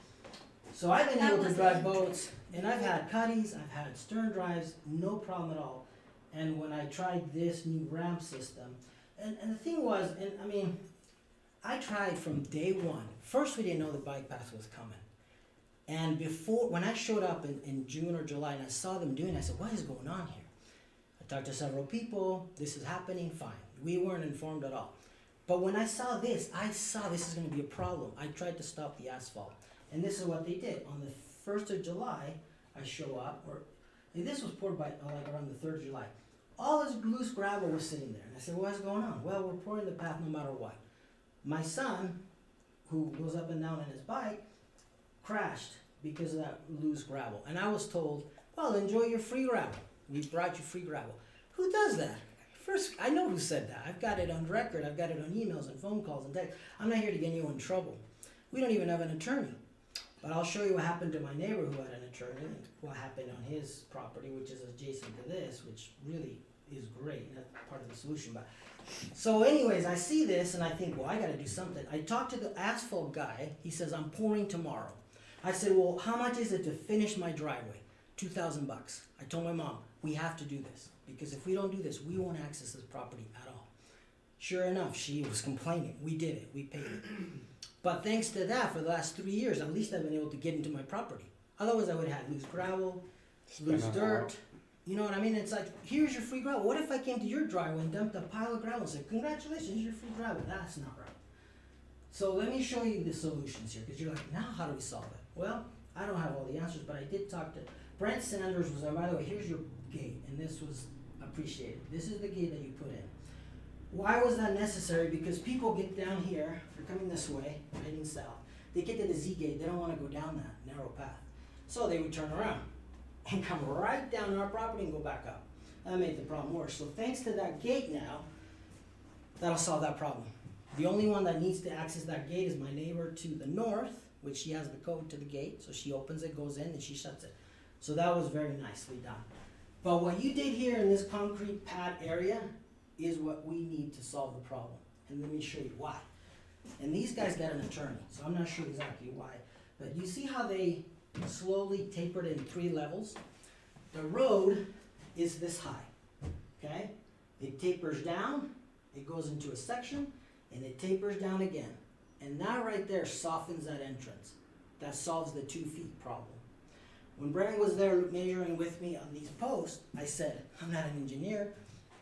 So I've been That able to was drive it. boats, and I've had cuddies, I've had stern drives, no problem at all. And when I tried this new ramp system, and the thing was, and I mean, I tried from day one. First, we didn't know the bike path was coming. And when I showed up in June or July and I saw them doing it, I said, what is going on here? I talked to several people, this is happening, fine. We weren't informed at all. But when I saw this is gonna be a problem. I tried to stop the asphalt. And this is what they did. On the 1st of July, I show up, and this was poured by like around the 3rd of July. All this loose gravel was sitting there. And I said, what's going on? Well, we're pouring the path no matter what. My son, who goes up and down on his bike, crashed because of that loose gravel. And I was told, well, enjoy your free gravel. We brought you free gravel. Who does that? First, I know who said that. I've got it on record. I've got it on emails and phone calls and text. I'm not here to get you in trouble. We don't even have an attorney. But I'll show you what happened to my neighbor who had an attorney and what happened on his property, which is adjacent to this, which really is great. And that's part of the solution. But so anyways, I see this and I think, well, I got to do something. I talked to the asphalt guy. He says, I'm pouring tomorrow. I said, well, how much is it to finish my driveway? $2,000. I told my mom, we have to do this. Because if we don't do this, we won't access this property at all. Sure enough, she was complaining. We did it. We paid it. But thanks to that, for the last 3 years, at least I've been able to get into my property. Otherwise, I would have had loose gravel, loose Spin it dirt. out. You know what I mean? It's like, here's your free gravel. What if I came to your driveway and dumped a pile of gravel and said, congratulations, here's your free gravel? That's not right. So let me show you the solutions here, because you're like, now how do we solve it? Well, I don't have all the answers, but I did talk to Brent Sanders. Was, by the way, here's your gate, and this was appreciated. This is the gate that you put in. Why was that necessary? Because people get down here, they're coming this way, heading south. They get to the Z gate, they don't want to go down that narrow path. So they would turn around and come right down our property and go back up. That made the problem worse. So thanks to that gate now, that'll solve that problem. The only one that needs to access that gate is my neighbor to the north, which she has the code to the gate, so she opens it, goes in, and she shuts it. So that was very nicely done. But what you did here in this concrete pad area is what we need to solve the problem. And let me show you why. And these guys got an attorney, so I'm not sure exactly why. but you see how they slowly tapered in 3 levels? The road is this high, okay? It tapers down, it goes into a section, and it tapers down again. And that right there softens that entrance. That solves the 2 feet problem. When Brian was there measuring with me on these posts, I said, I'm not an engineer,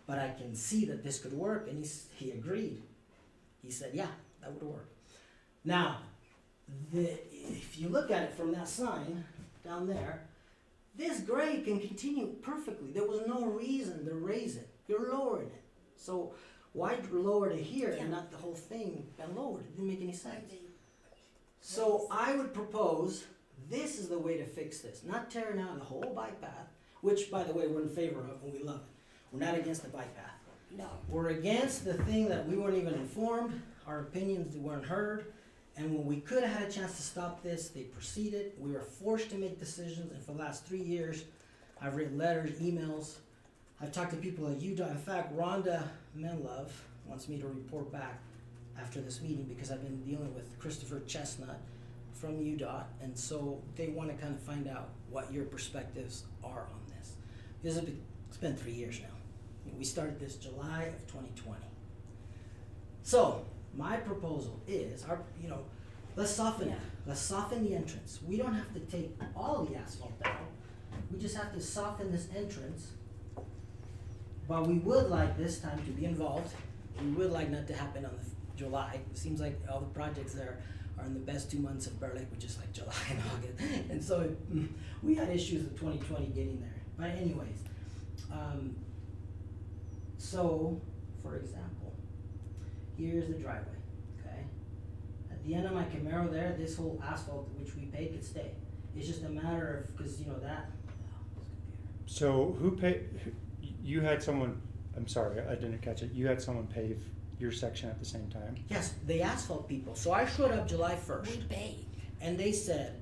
but I can see that this could work, and he agreed. He said, yeah, that would work. Now, if you look at it from that sign down there, this grade can continue perfectly. There was no reason to raise it. You're lowering it. So why lower it here and not the whole thing been lowered? It didn't make any sense. So I would propose this is the way to fix this, not tearing out the whole bike path, which, by the way, we're in favor of and we love it. We're not against the bike path. No. We're against the thing that we weren't even informed, our opinions weren't heard, and when we could have had a chance to stop this, they proceeded. We were forced to make decisions, and for the last 3 years, I've written letters, emails. I've talked to people at UDOT. In fact, Rhonda Menlove wants me to report back after this meeting because I've been dealing with Christopher Chestnut from UDOT, and so they want to kind of find out what your perspectives are on this. It's been 3 years now. We started this July of 2020. So my proposal is, let's soften it. Let's soften the entrance. We don't have to take all the asphalt down. We just have to soften this entrance. But we would like this time to be involved. We would like not to happen on July. It seems like all the projects there are in the best 2 months of Bear Lake, which is like July and August. And so we had issues in 2020 getting there. But anyways, so for example, here's the driveway, okay? At the end of my Camaro there, this whole asphalt which we paid could stay. It's just a matter of, because this computer. So who paid, you had someone, I'm sorry, I didn't catch it. You had someone pave your section at the same time? Yes, the asphalt people. So I showed up July 1st. We paid. And they said,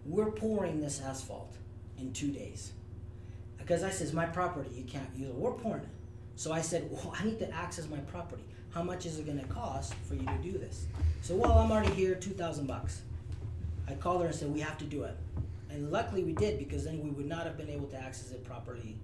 we're pouring this asphalt in 2 days. Because I says, my property, you can't use it. We're pouring it. So I said, well, I need to access my property. How much is it gonna cost for you to do this? So, well, I'm already here, $2,000. I called her and said, we have to do it. And luckily we did, because then we would not have been able to access it properly,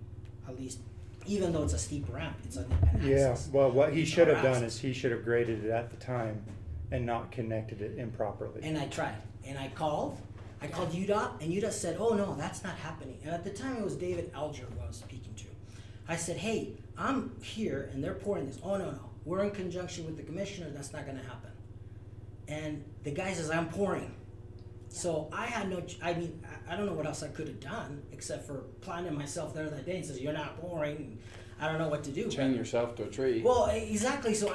at least, even though it's a steep ramp, it's an access. Yeah, well, what he It's should our have done access. is he should have graded it at the time and not connected it improperly. And I tried, and I called UDOT, and UDOT said, oh no, that's not happening. And at the time it was David Alger who I was speaking to. I said, hey, I'm here and they're pouring this. Oh no, we're in conjunction with the commissioner, that's not gonna happen. And the guy says, I'm pouring. So I had I don't know what else I could have done except for planting myself there that day and says, you're not pouring, and I don't know what to do. Chain yourself to a tree. Well, exactly. So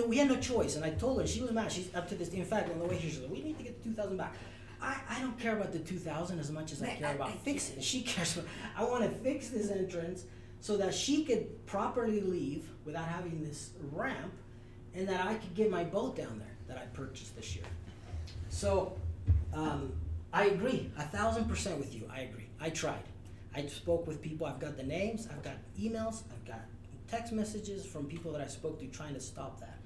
we had no choice, and I told her. She was mad. She's up to this. In fact, on the way here, she said, "We need to get the 2,000 back." I don't care about the 2,000 as much as I care about fixing it. She cares. I want to fix this entrance so that she could properly leave without having this ramp, and that I could get my boat down there that I purchased this year. So I agree 1,000% with you. I agree. I tried. I spoke with people. I've got the names. I've got emails. I've got text messages from people that I spoke to trying to stop that.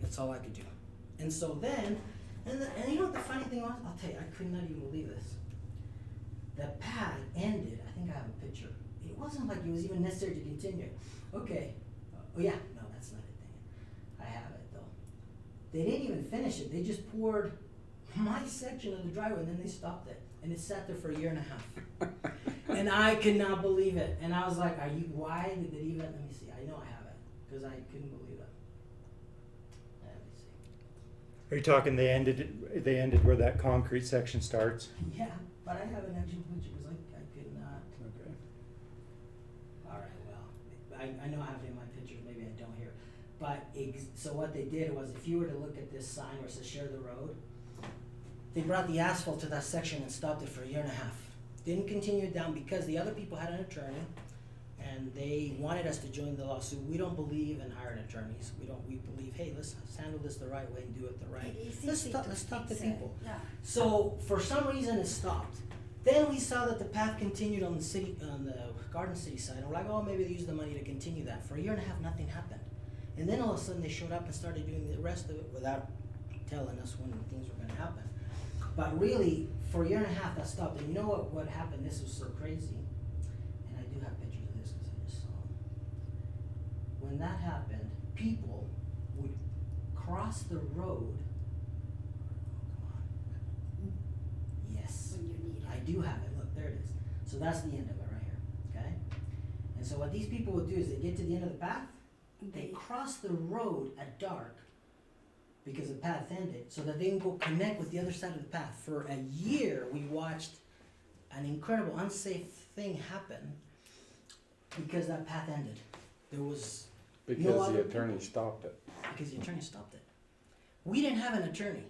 That's all I could do. And so then, and you know what the funny thing was? I'll tell you, I could not even believe this. The pad ended. I think I have a picture. It wasn't like it was even necessary to continue. Okay. Oh yeah. No, that's not it. Dang it. I have it though. They didn't even finish it. They just poured my section of the driveway and then they stopped it. And it sat there for a year and a half. And I could not believe it. And I was like, why did it even, let me see, I know I have it, because I couldn't believe it. Let me see. Are you talking they ended where that concrete section starts? Yeah, but I have an actual picture, because I could not. Okay. All right, well, I know I have it in my picture, maybe I don't here. But, so what they did was, if you were to look at this sign where it says share the road, they brought the asphalt to that section and stopped it for a year and a half. Didn't continue it down because the other people had an attorney and they wanted us to join the lawsuit. We don't believe in hired attorneys. We believe, hey, let's handle this the right way and do it the right. Let's talk to people. Yeah. So for some reason it stopped. Then we saw that the path continued on the Garden City side. And we're like, oh, maybe they used the money to continue that. For a year and a half, nothing happened. And then all of a sudden they showed up and started doing the rest of it without telling us when things were gonna happen. But really, for a year and a half, that stopped. And you know what happened? This was so crazy. And I do have pictures of this because I just saw them. When that happened, people would cross the road. Oh, come on. Yes. When you need I it. do have it. Look, there it is. So that's the end of it right here. Okay? And so what these people would do is they get to the end of the path, they cross the road at dark because the path ended so that they can go connect with the other side of the path. For a year, we watched an incredible, unsafe thing happen because that path ended. There was Because no the other attorney people. stopped it. Because the attorney stopped it. We didn't have an attorney.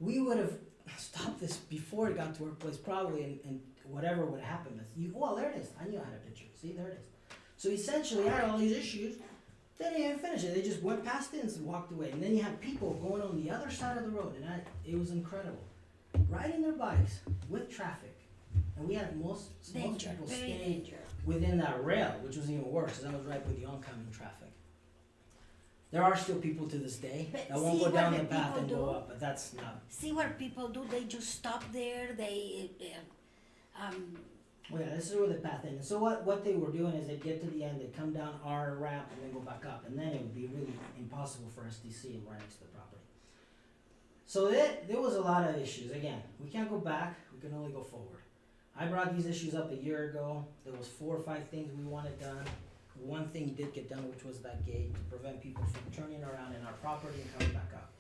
We would have stopped this before it got to our place, probably, and whatever would happen with you. Well, there it is. I knew I had a picture. See, there it is. So essentially, I had all these issues. They didn't even finish it. They just went past it and walked away. And then you have people going on the other side of the road, and it was incredible. Riding their bikes with traffic, and we had most Danger, people very staying danger. within that rail, which was even worse, because I was right with the oncoming traffic. There are still people to this day But that won't see go down what the the path people and go do? up, but that's not. See what people do, they just stop there, Well, yeah, this is where the path ended. So what they were doing is they'd get to the end, they'd come down our ramp and then go back up, and then it would be really impossible for us to see right next to the property. So there was a lot of issues. Again, we can't go back, we can only go forward. I brought these issues up a year ago. There was 4 or 5 things we wanted done. One thing did get done, which was that gate to prevent people from turning around in our property and coming back up.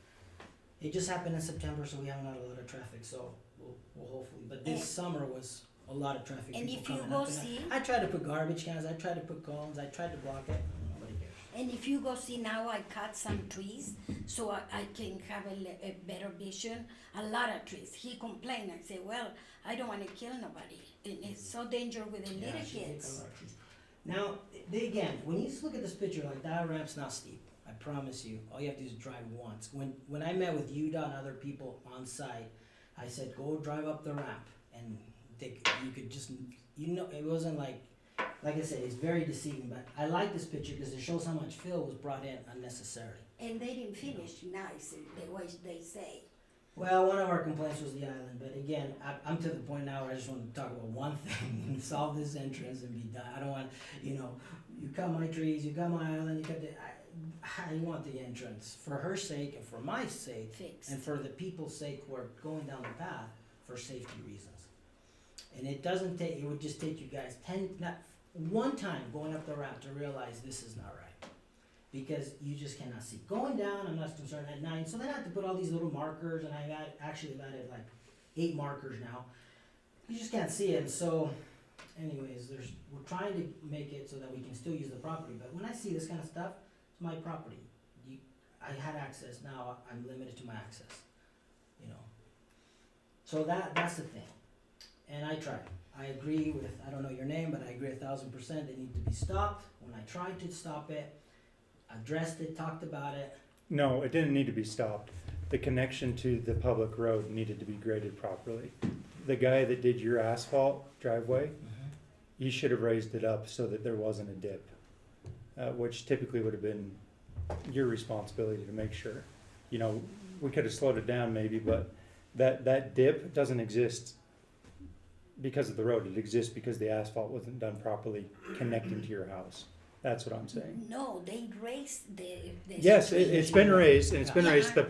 It just happened in September, so we haven't had a lot of traffic, so we'll hopefully, but this summer was a lot of traffic, And people if you coming go up. And see- I tried to put garbage cans, I tried to put cones, I tried to block it, nobody cares. and if you go see now, I cut some trees, so I can have a better vision, a lot of trees. He complained, I said, well, I don't wanna kill nobody, and it's so dangerous with the Yeah, little she did kids. cut a lot of trees. Now, again, when you just look at this picture, like that ramp's not steep. I promise you. All you have to do is drive once. When I met with UDOT and other people on site, I said, go drive up the ramp, and you could just, it wasn't like I said, it's very deceiving. But I like this picture because it shows how much fill was brought in unnecessarily. And they didn't finish nice, the way they say. Well, one of our complaints was the island, but again, I'm to the point now where I just want to talk about one thing and solve this entrance and be done. I don't want, you cut my trees, you cut my island, you cut I want the entrance for her sake and for my sake Fixed. and for the people's sake who are going down the path for safety reasons. And it would just take you guys one time going up the ramp to realize this is not right. Because you just cannot see. Going down, I'm not concerned at 9, so then I have to put all these little markers, and I've added like 8 markers now. You just can't see it, and so, anyways, we're trying to make it so that we can still use the property, but when I see this kind of stuff, it's my property. I had access, now I'm limited to my access, So that's the thing, and I tried. I agree with, I don't know your name, but I agree 1,000%, they need to be stopped. When I tried to stop it, addressed it, talked about it. No, it didn't need to be stopped. The connection to the public road needed to be graded properly. The guy that did your asphalt driveway, he should have raised it up so that there wasn't a dip, which typically would have been your responsibility to make sure. We could have slowed it down maybe, but that dip doesn't exist because of the road. It exists because the asphalt wasn't done properly connecting to your house. That's what I'm saying. No, they raised the Yes, street. it's been raised, and it's been Yeah. raised, the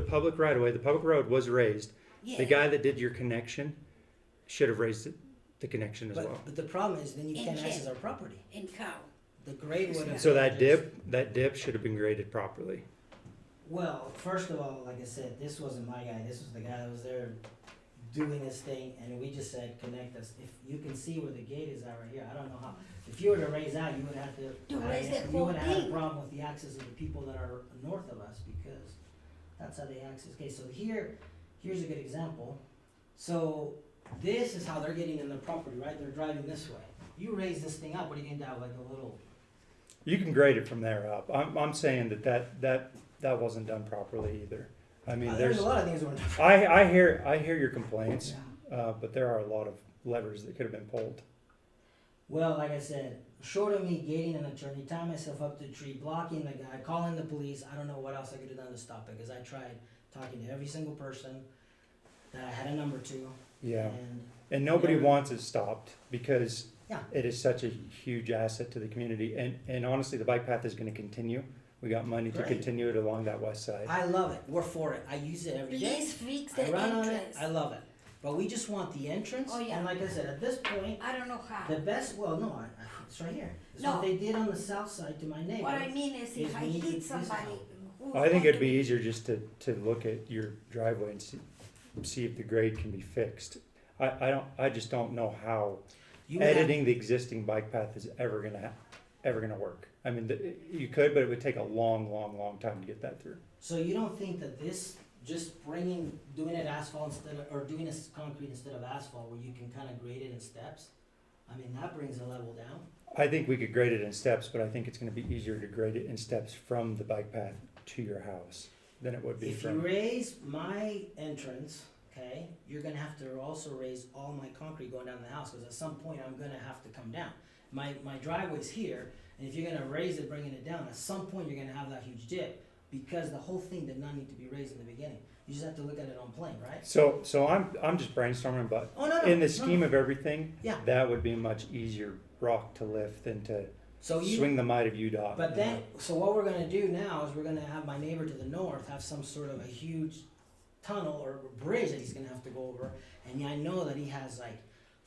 public right of way, the public road was raised. Yeah. The guy that did your connection should have raised the connection as well. But the problem is then you And can't can. access our property. And how? The grade would have. So that dip should have been graded properly. Well, first of all, like I said, this wasn't my guy, this was the guy that was there doing his thing, and we just said, connect us. If you can see where the gate is at right here, I don't know how. If you were to raise that, you would have to. To raise the You whole would have a thing. problem with the access of the people that are north of us, because that's how they access. Okay, so here's a good example. So this is how they're getting in the property, right? They're driving this way. You raise this thing up, what are you gonna do, like a little? You can grade it from there up. I'm saying that wasn't done properly either. I mean, There's there's, a lot of things that were done. I hear your complaints, Yeah. but there are a lot of levers that could have been pulled. Well, like I said, short of me gating an attorney, tying myself up to a tree, blocking the guy, calling the police, I don't know what else I could have done to stop it, because I tried talking to every single person. that I had a number to, Yeah, and, and nobody Yeah. wants it stopped because yeah. it is such a huge asset to the community. And honestly, the bike path is gonna continue. We got money to Great. continue it along that west side. I love it, we're for it, I use it every day. Please fix I the run on it, entrance. I love it, but we just want the entrance, Oh, yeah. and like I said, at this point, I don't know how. the best, well, no, it's right here. It's No. what they did on the south side to my neighbor. What I mean is if is I we need hit this somebody, out. who's I think going it'd to be easier just to look at your driveway and see if the grade can be fixed. I just don't know how You would have- editing the existing bike path is ever gonna work. I mean, you could, but it would take a long time to get that through. So you don't think that this, just doing it asphalt instead of, or doing it concrete instead of asphalt, where you can kinda grade it in steps? I mean, that brings the level down. I think we could grade it in steps, but I think it's gonna be easier to grade it in steps from the bike path to your house than it would be If you from. raise my entrance, okay, you're gonna have to also raise all my concrete going down the house, cause at some point I'm gonna have to come down. My driveway's here, and if you're gonna raise it, bringing it down, at some point you're gonna have that huge dip, because the whole thing did not need to be raised in the beginning. You just have to look at it on plane, right? So I'm just brainstorming, but Oh, no, no. in the no, scheme no. of everything, Yeah. that would be a much easier rock to lift than to So you, swing the might of UDOT. but then, so what we're gonna do now is we're gonna have my neighbor to the north have some sort of a huge tunnel or bridge that he's gonna have to go over. And I know that he has like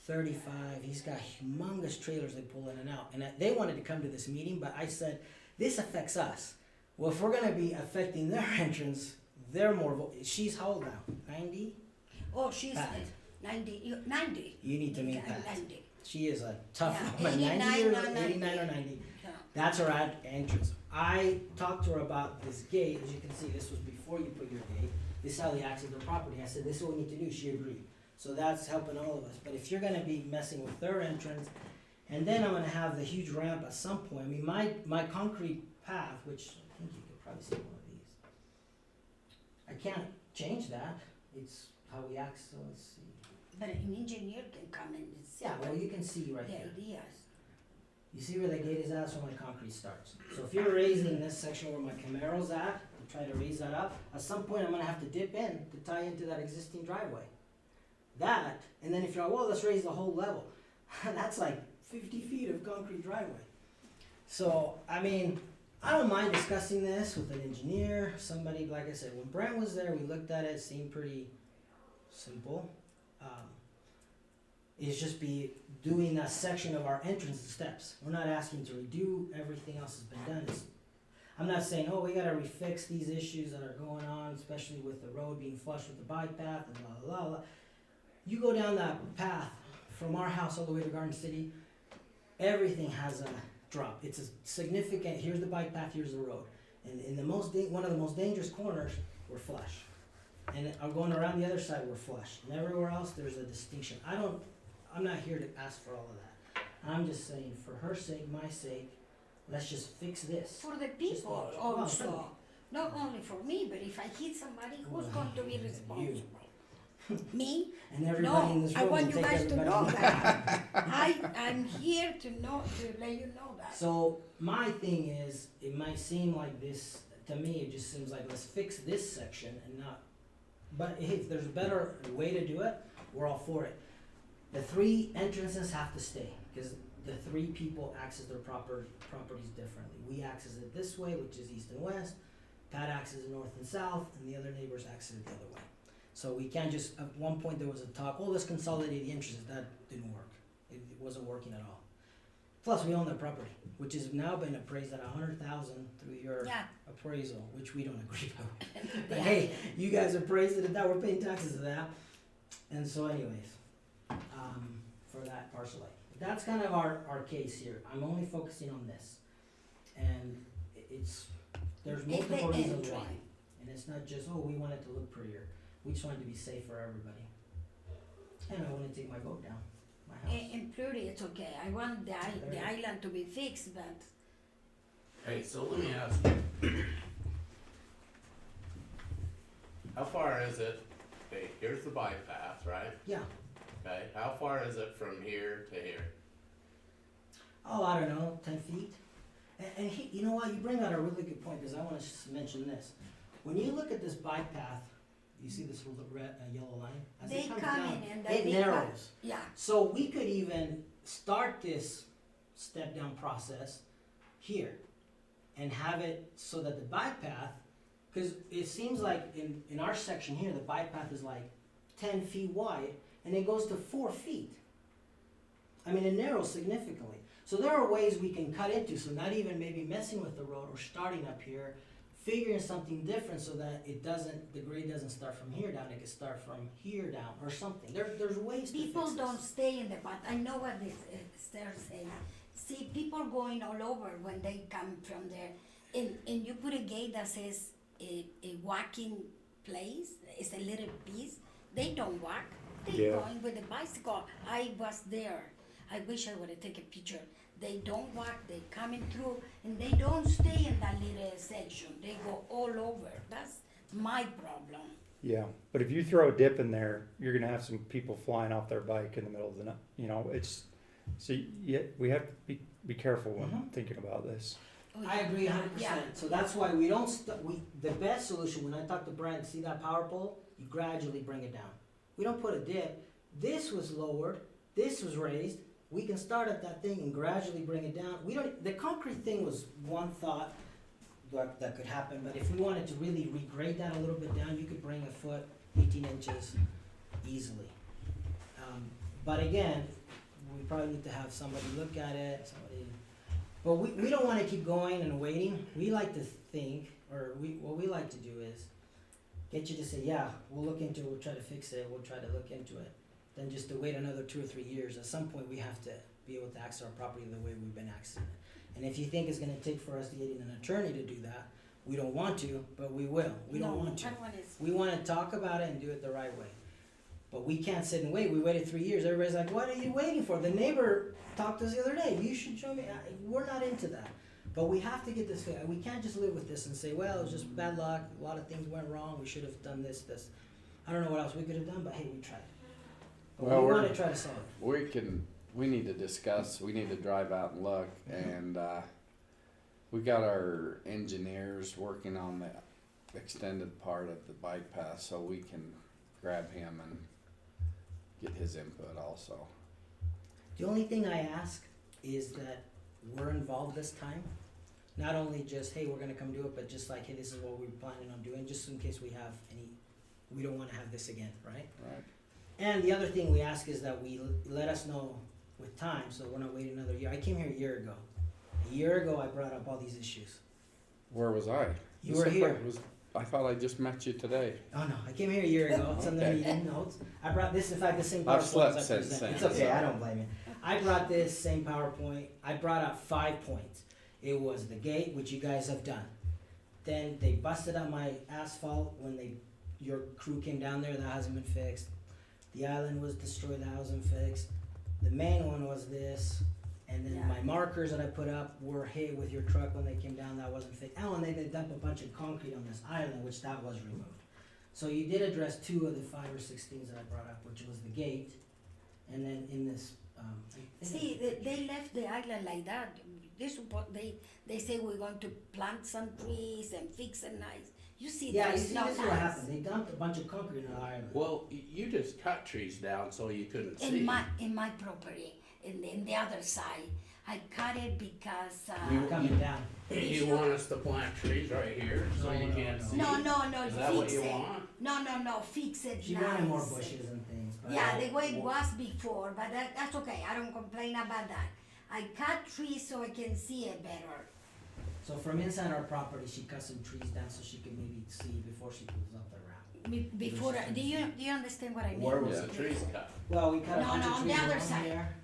35, he's got humongous trailers they pull in and out. And they wanted to come to this meeting, but I said, this affects us. Well, if we're gonna be affecting their entrance, they're more, she's how old now? 90? Oh, she's Pat. 90. You need to meet Pat. 90. She is a tough Yeah, woman, 90 89 years, or 90. 89 or 90. Yeah. That's her entrance. I talked to her about this gate. As you can see, this was before you put your gate. This is how they access their property. I said, this is what we need to do. She agreed. So that's helping all of us. But if you're gonna be messing with their entrance, and then I'm gonna have the huge ramp at some point. I mean, my concrete path, which I think you could probably see one of these. I can't change that. It's how we access, so let's see. But an engineer can come and see Yeah, well, you can see right the here. ideas. You see where the gate is at, that's where my concrete starts. So if you're raising this section where my Camaro's at, and try to raise that up, at some point I'm gonna have to dip in to tie into that existing driveway. That, and then if you're like, well, let's raise the whole level, that's like 50 feet of concrete driveway. So, I mean, I don't mind discussing this with an engineer, somebody, like I said, when Brent was there, we looked at it, it seemed pretty simple. Is just be doing that section of our entrance steps. We're not asking to redo everything else that's been done. I'm not saying, oh, we gotta refix these issues that are going on, especially with the road being flush with the bike path and blah, blah, blah. You go down that path from our house all the way to Garden City, everything has a drop. It's a significant, here's the bike path, here's the road. And in the one of the most dangerous corners, we're flush. And going around the other side, we're flush. And everywhere else, there's a distinction. I'm not here to ask for all of that. I'm just saying, for her sake, my sake, let's just fix this. For the people Just- well, also. Not only for me, but if I hit somebody, who's going to be responsible? Me? And everybody in No, this I room will want you take guys to everybody. know that. I'm here to let you know that. So my thing is, it might seem like this, to me, it just seems like let's fix this section and not, but if there's a better way to do it, we're all for it. The 3 entrances have to stay, because the 3 people access their properties differently. We access it this way, which is east and west, Pat accesses it north and south, and the other neighbors access it the other way. So we can't just, at one point there was a talk, oh, let's consolidate the entrances. That didn't work. It wasn't working at all. Plus, we own that property, which has now been appraised at $100,000 through your Yeah. appraisal, which we don't agree with. But Yeah. hey, you guys appraised it at that, we're paying taxes to that. And so anyways, for that parcel A. That's kind of our case here. I'm only focusing on this. And there's It's multiple the reasons why. entry. And it's not just, oh, we want it to look prettier. We just want it to be safe for everybody. And I want to take my boat down, my house. In Peart, it's okay. I want the island to be fixed, but Hey, so let me ask you. How far is it? Okay, here's the bike path, right? Yeah. Okay, how far is it from here to here? Oh, I don't know, 10 feet. And you know what, you bring out a really good point, because I want to mention this. When you look at this bike path, you see this little red, yellow line? As They it comes come down, in and it they narrows. Yeah, So we could even start this step down process here and have it so that the bike path, cause it seems like in our section here, the bike path is like 10 feet wide and it goes to 4 feet. I mean, it narrows significantly. So there are ways we can cut into, so not even maybe messing with the road or starting up here, figuring something different so that it doesn't, the grade doesn't start from here down, it can start from here down or something. There's ways to fix people this. don't stay in the path. I know what this stairs say. See, people going all over when they come from there, and you put a gate that says a walking place. It's a little piece. They don't walk. They Yeah. going with a bicycle. I was there. I wish I would have taken a picture. They don't walk. They coming through, and they don't stay in that little section. They go all over. That's my problem. Yeah, but if you throw a dip in there, you're gonna have some people flying off their bike in the middle of the night, you know, it's, so yeah, we have to be careful when Mhm. thinking about this. Oh, I agree yeah, 100%. yeah. So that's why we don't, the best solution, when I talk to Brent, see that power pole? You gradually bring it down. We don't put a dip. This was lowered, this was raised. We can start at that thing and gradually bring it down. We don't, the concrete thing was one thought that could happen, but if we wanted to really regrade that a little bit down, you could bring a foot, 18 inches easily. But again, we probably need to have somebody look at it, but we don't wanna keep going and waiting. We like to think, or what we like to do is get you to say, yeah, we'll look into it, we'll try to fix it, we'll try to look into it. Then just to wait another 2 or 3 years, at some point we have to be able to access our property the way we've been accessing it. And if you think it's gonna take for us to get an attorney to do that, we don't want to, but we will. We don't want to. We wanna talk about it and do it the right way. But we can't sit and wait. We waited 3 years. Everybody's like, what are you waiting for? The neighbor talked to us the other day. You should show me. We're not into that. But we have to get this fixed. We can't just live with this and say, well, it was just bad luck. A lot of things went wrong. We should have done this. I don't know what else we could have done, but hey, we tried. But Well, we we're- wanna try to solve it. We need to discuss, we need to drive out and look, and, we got our engineers working on the extended part of the bike path, so we can grab him and get his input also. The only thing I ask is that we're involved this time. Not only just, hey, we're gonna come do it, but just like, hey, this is what we're planning on doing, just in case we have we don't wanna have this again, right? Right. And the other thing we ask is that we let us know with time, so we're not waiting another year. I came here a year ago. A year ago, I brought up all these issues. Where was I? You This were looked here. like it was- I thought I just met you today. Oh no, I came here a year ago. It's on the Okay. meeting notes. I brought this, in fact, the same I've PowerPoint slept as I since present. then, It's okay, so- I don't blame you. I brought this same PowerPoint. I brought out 5 points. It was the gate, which you guys have done. Then they busted out my asphalt when your crew came down there. That hasn't been fixed. The island was destroyed. That wasn't fixed. The main one was this. And then Yeah. my markers that I put up were hit with your truck when they came down. That wasn't fixed. Oh, and then they dumped a bunch of concrete on this island, which that was removed. So you did address 2 of the 5 or 6 things that I brought up, which was the gate, and then in this, See, they left the island like that. They say we're going to plant some trees and fix it nice. You see, yeah, that you is see, not this is what nice. happened. They dumped a bunch of concrete on the island. Well, you just cut trees down so you couldn't see. In my property, in the other side, I cut it because. Coming down. You want us to plant trees right here so you can't see? No, Is that what fix you it. want? No, fix it She nice. wanted more bushes and things. But Yeah, the way it was before, but that's okay. I don't complain about that. I cut trees so I can see it better. So from inside our property, she cut some trees down so she could maybe see before she pulls up the route. Before, do you understand what I mean? Where was Yeah. the trees cut? Well, we cut a No, bunch no, of on trees the other around side. here,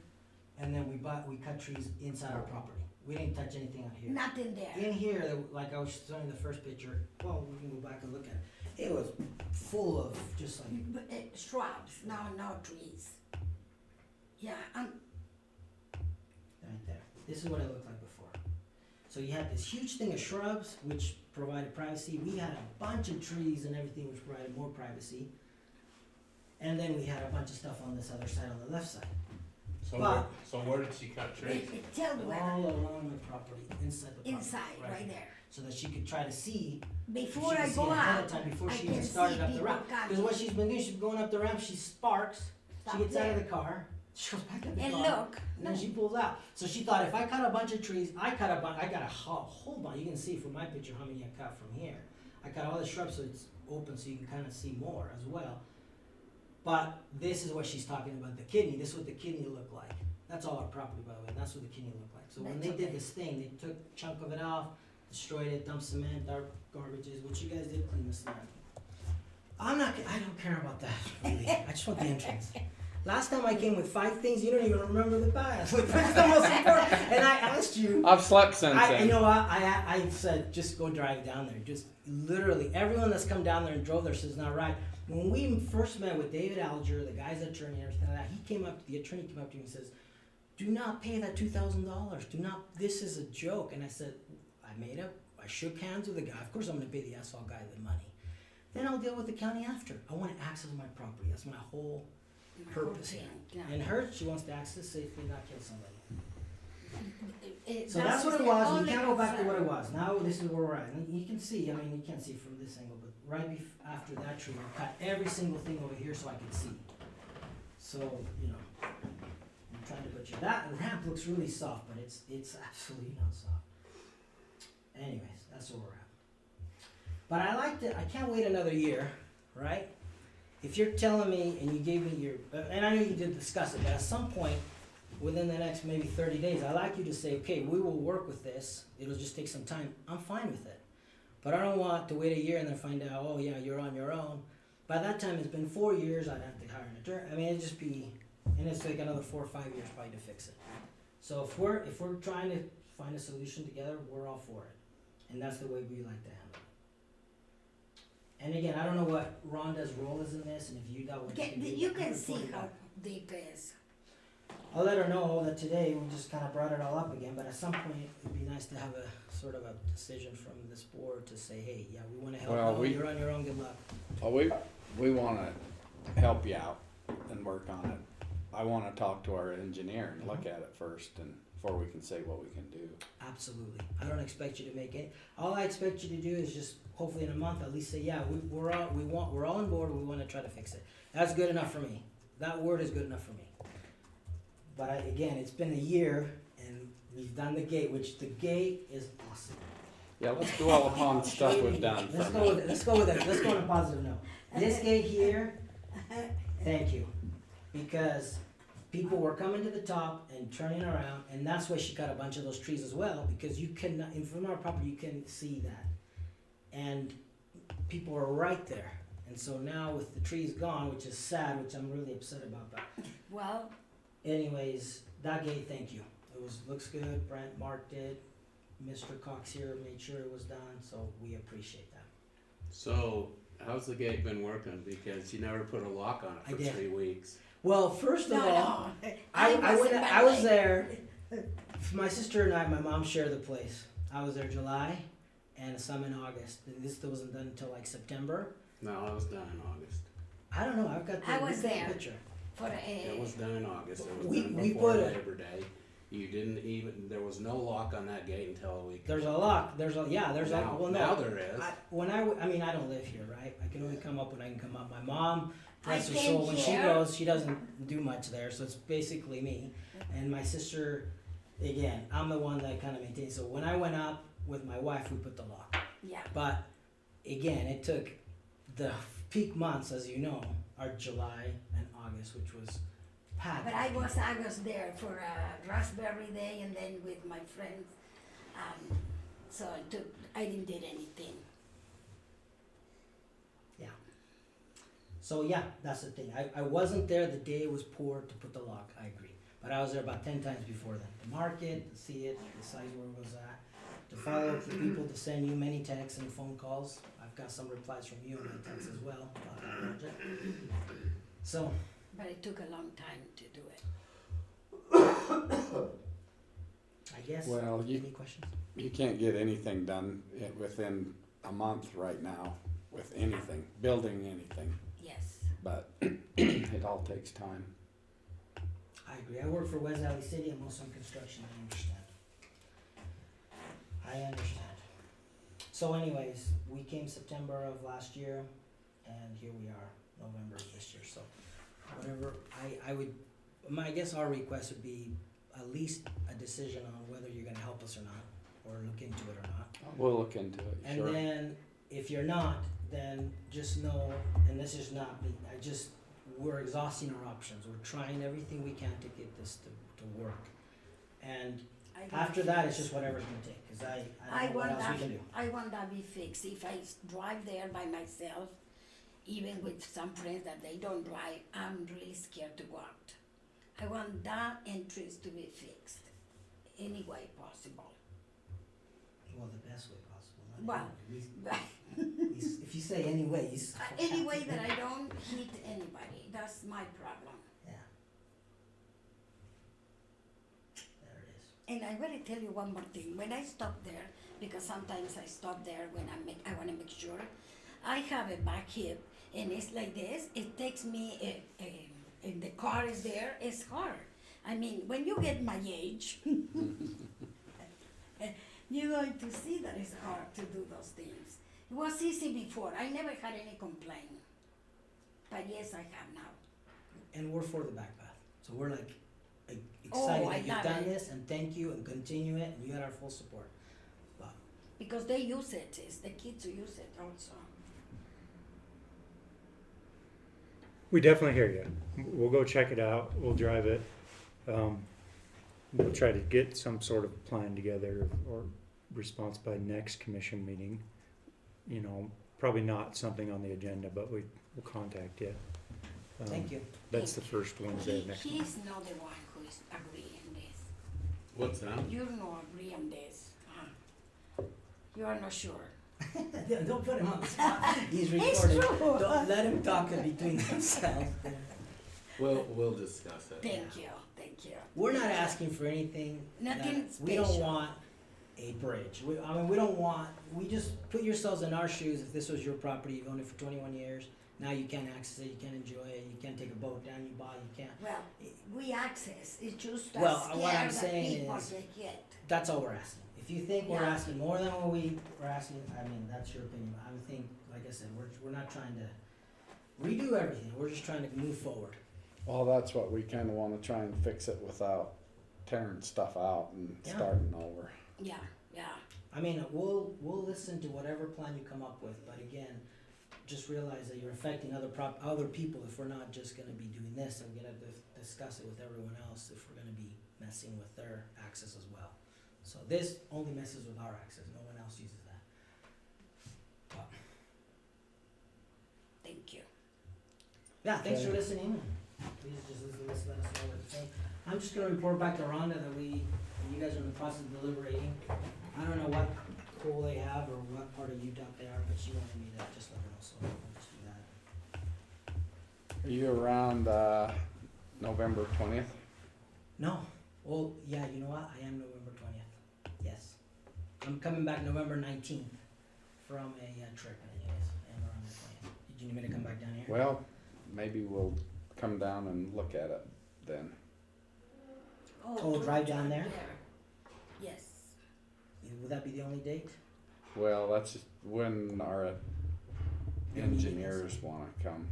and then we cut trees inside our property. We didn't touch anything out here. Nothing there. In here, like I was showing the first picture, well, we can go back and look at it. It was full of just like, Shrubs, no trees. Yeah, right there. This is what it looked like before. So you had this huge thing of shrubs, which provided privacy. We had a bunch of trees and everything, which provided more privacy. And then we had a bunch of stuff on this other side, on the left side. So where did she cut trees? Tell where, all along the property, inside the property. inside, right there. So that she could try to see, Before she I could see go ahead out, of time before I she can even see started up the people ramp. Because coming. what she's been doing, she's going up the ramp, she sparks, she Stop gets out of there. the car, she goes back in the And car, look, and then she pulls out. So she thought, if I cut a bunch of trees, I got a whole bunch, you can see from my picture how many I cut from here. I cut all the shrubs so it's open so you can kind of see more as well. But this is what she's talking about, the kidney, this is what the kidney looked like. That's all our property, by the way, and that's what the kidney looked like. So when That's they did okay. this thing, they took a chunk of it off, destroyed it, dumped cement, dark garbages, which you guys did clean this land. I don't care about that, really. I just want the entrance. Last time I came with 5 things, you don't even remember the past. Which is the most important. And I asked you, I've slept since you then. know what? I said, just go drive down there. Just literally, everyone that's come down there and drove there says, not right. When we first met with David Alger, the guy's attorney and everything like that, the attorney came up to me and says, do not pay that $2,000. Do not, this is a joke. And I said, I shook hands with the guy. Of course I'm gonna pay the asphalt guy the money. Then I'll deal with the county after. I want to access my property. That's my whole purpose here. Yeah. And her, she wants to access safely, not kill somebody. It- So that's what it the was. We only can't go back to concern. what it was. Now this is where we're at. And you can see, I mean, you can't see from this angle, but right after that tree, I cut every single thing over here so I could see. So, you know, I'm trying to butcher that. The ramp looks really soft, but it's absolutely not soft. Anyways, that's where we're at. But I liked it. I can't wait another year, right? If you're telling me and you gave me your, and I know you did discuss it, but at some point within the next maybe 30 days, I like you to say, okay, we will work with this. It'll just take some time. I'm fine with it. But I don't want to wait a year and then find out, oh yeah, you're on your own. By that time, it's been 4 years. I'd have to hire an attorney. I mean, it'd just be, and it's like another 4 or 5 years probably to fix it. So if we're trying to find a solution together, we're all for it. And that's the way we like to handle it. And again, I don't know what Rhonda's role is in this, and if you got what you can do. You but can I'm see reporting how back. deep it is. I'll let her know that today we just kind of brought it all up again, but at some point it'd be nice to have a sort of a decision from this board to say, hey, yeah, we want to help. Well, No, we- you're on your own. Good luck. Well, we wanna help you out and work on it. I wanna talk to our engineer and look at it first and before we can say what we can do. Absolutely. I don't expect you to make it. All I expect you to do is just hopefully in a month at least say, yeah, we're all on board. We want to try to fix it. That's good enough for me. That word is good enough for me. But again, it's been a year and we've done the gate, which the gate is awesome. Yeah, let's dwell upon stuff we've done Let's for go with it. Let's go with it. Let's go on a positive note. This gate here, thank you, because people were coming to the top and turning around, and that's why she cut a bunch of those trees as well, because you cannot, from our property, you can see that. And people are right there. And so now with the trees gone, which is sad, which I'm really upset about, but Well, anyways, that gate, thank you. Looks good. Brent marked it. Mr. Cox here made sure it was done, so we appreciate that. So, how's the gate been working? Because you never put a lock on I it for did. 3 weeks. Well, first of all, no. I was there. My sister and my mom share the place. I was there July and some in August. This wasn't done until like September. No, it was done in August. I don't know. I've got I was we've got the there. picture. For It was done in August. It was We- done we before put it- Labor Day. You didn't even, there was no lock on that gate until a week. There's a lock. There's a now, well, now no. there is. I mean, I don't live here, right? I can only come up when I can come up. My mom, bless her I soul, came when she here. goes, she doesn't do much there, so it's basically me. And my sister, again, I'm the one that kind of maintains. So when I went up with my wife, we put the lock. yeah. But again, it took the peak months, as you know, are July and August, which was packed. But I was there for Raspberry Day and then with my friends. So I didn't did anything. So yeah, that's the thing. I wasn't there the day it was poured to put the lock, I agree. But I was there about 10 times before then. To mark it, to see it, the size where it was at, to follow up with people, to send you many texts and phone calls. I've got some replies from you in my texts as well about that project. So, But it took a long time to do it. I guess, Well, any questions? you can't get anything done within a month right now with anything, building anything, Yes. but it all takes time. I agree. agree. I work for West Valley City, I'm also in construction, I understand. I understand. So anyways, we came September of last year, and here we are, November of this year, so whatever, I would, I guess our request would be at least a decision on whether you're gonna help us or not, or look into it or not. We'll look into it, And sure. then, if you're not, then just know, and this is not me, we're exhausting our options, we're trying everything we can to get this to work. And I want after that, it's just whatever's gonna take, cause I I don't know what want else we that, can do. I want that be fixed. If I drive there by myself, even with some friends that they don't drive, I'm really scared to go out. I want that entrance to be fixed, any way possible. Well, the best way possible, Well, not any way. If you say any ways. Any way that I don't hit anybody, that's my problem. Yeah. There it is. And I want to tell you one more thing. When I stop there, because sometimes I stop there when I want to make sure, I have a back hip, and it's like this. It takes me, and the car is there. It's hard. I mean, when you get my age, you're going to see that it's hard to do those things. It was easy before. I never had any complaint. But yes, I have now. And we're for the back path, so we're like Oh, excited I that you've love done it. this, and thank you, and continue it, and you got our full support. But Because they use it. It's the kids who use it also. We definitely hear you. We'll go check it out. We'll drive it. We'll try to get some sort of plan together or response by next commission meeting. You know, probably not something on the agenda, but we'll contact you. thank you. That's the first Wednesday of next month. He's not the one who is agreeing this. What's that? You're not agreeing on this. You are not sure. Don't put him on the spot. He's It's recording. true. Don't let him talk between themselves. We'll discuss it. Thank you, thank you. We're not asking for anything. Nothing that- We don't special. want a bridge. We don't want, we just put yourselves in our shoes. If this was your property, you've owned it for 21 years, now you can't access it, you can't enjoy it, you can't take a boat down, you buy, you can't. Well, we access, it's just Well, that what I'm scared that saying people is- get hit. That's all we're asking. If you think we're Yeah. asking more than what we were asking, I mean, that's your opinion. I would think, like I said, we're not trying to redo everything, we're just trying to move forward. Well, that's what we kinda wanna try and fix it without tearing stuff out and Yeah. starting over. Yeah, yeah. I mean, we'll listen to whatever plan you come up with, but again, just realize that you're affecting other people if we're not just gonna be doing this, and we're gonna discuss it with everyone else if we're gonna be messing with their access as well. So this only messes with our access, no one else uses that. But, Thank you. yeah, thanks for Okay. listening. Please just let us know what you think. I'm just gonna report back to Rhonda that you guys are in the process of deliberating. I don't know what pool they have or what part of Utah they are, but she wanted me to just let her know, so we'll just do that. Are you around, November 20th? No, well, yeah, you know what, I am November 20th, yes. I'm coming back November 19th from a trip anyways, and around the 20th. Did you need me to come back down here? Well, maybe we'll come down and look at it then. Oh, drive down there? Yes. Would that be the only date? Well, that's just when our Your meeting is. engineers wanna come.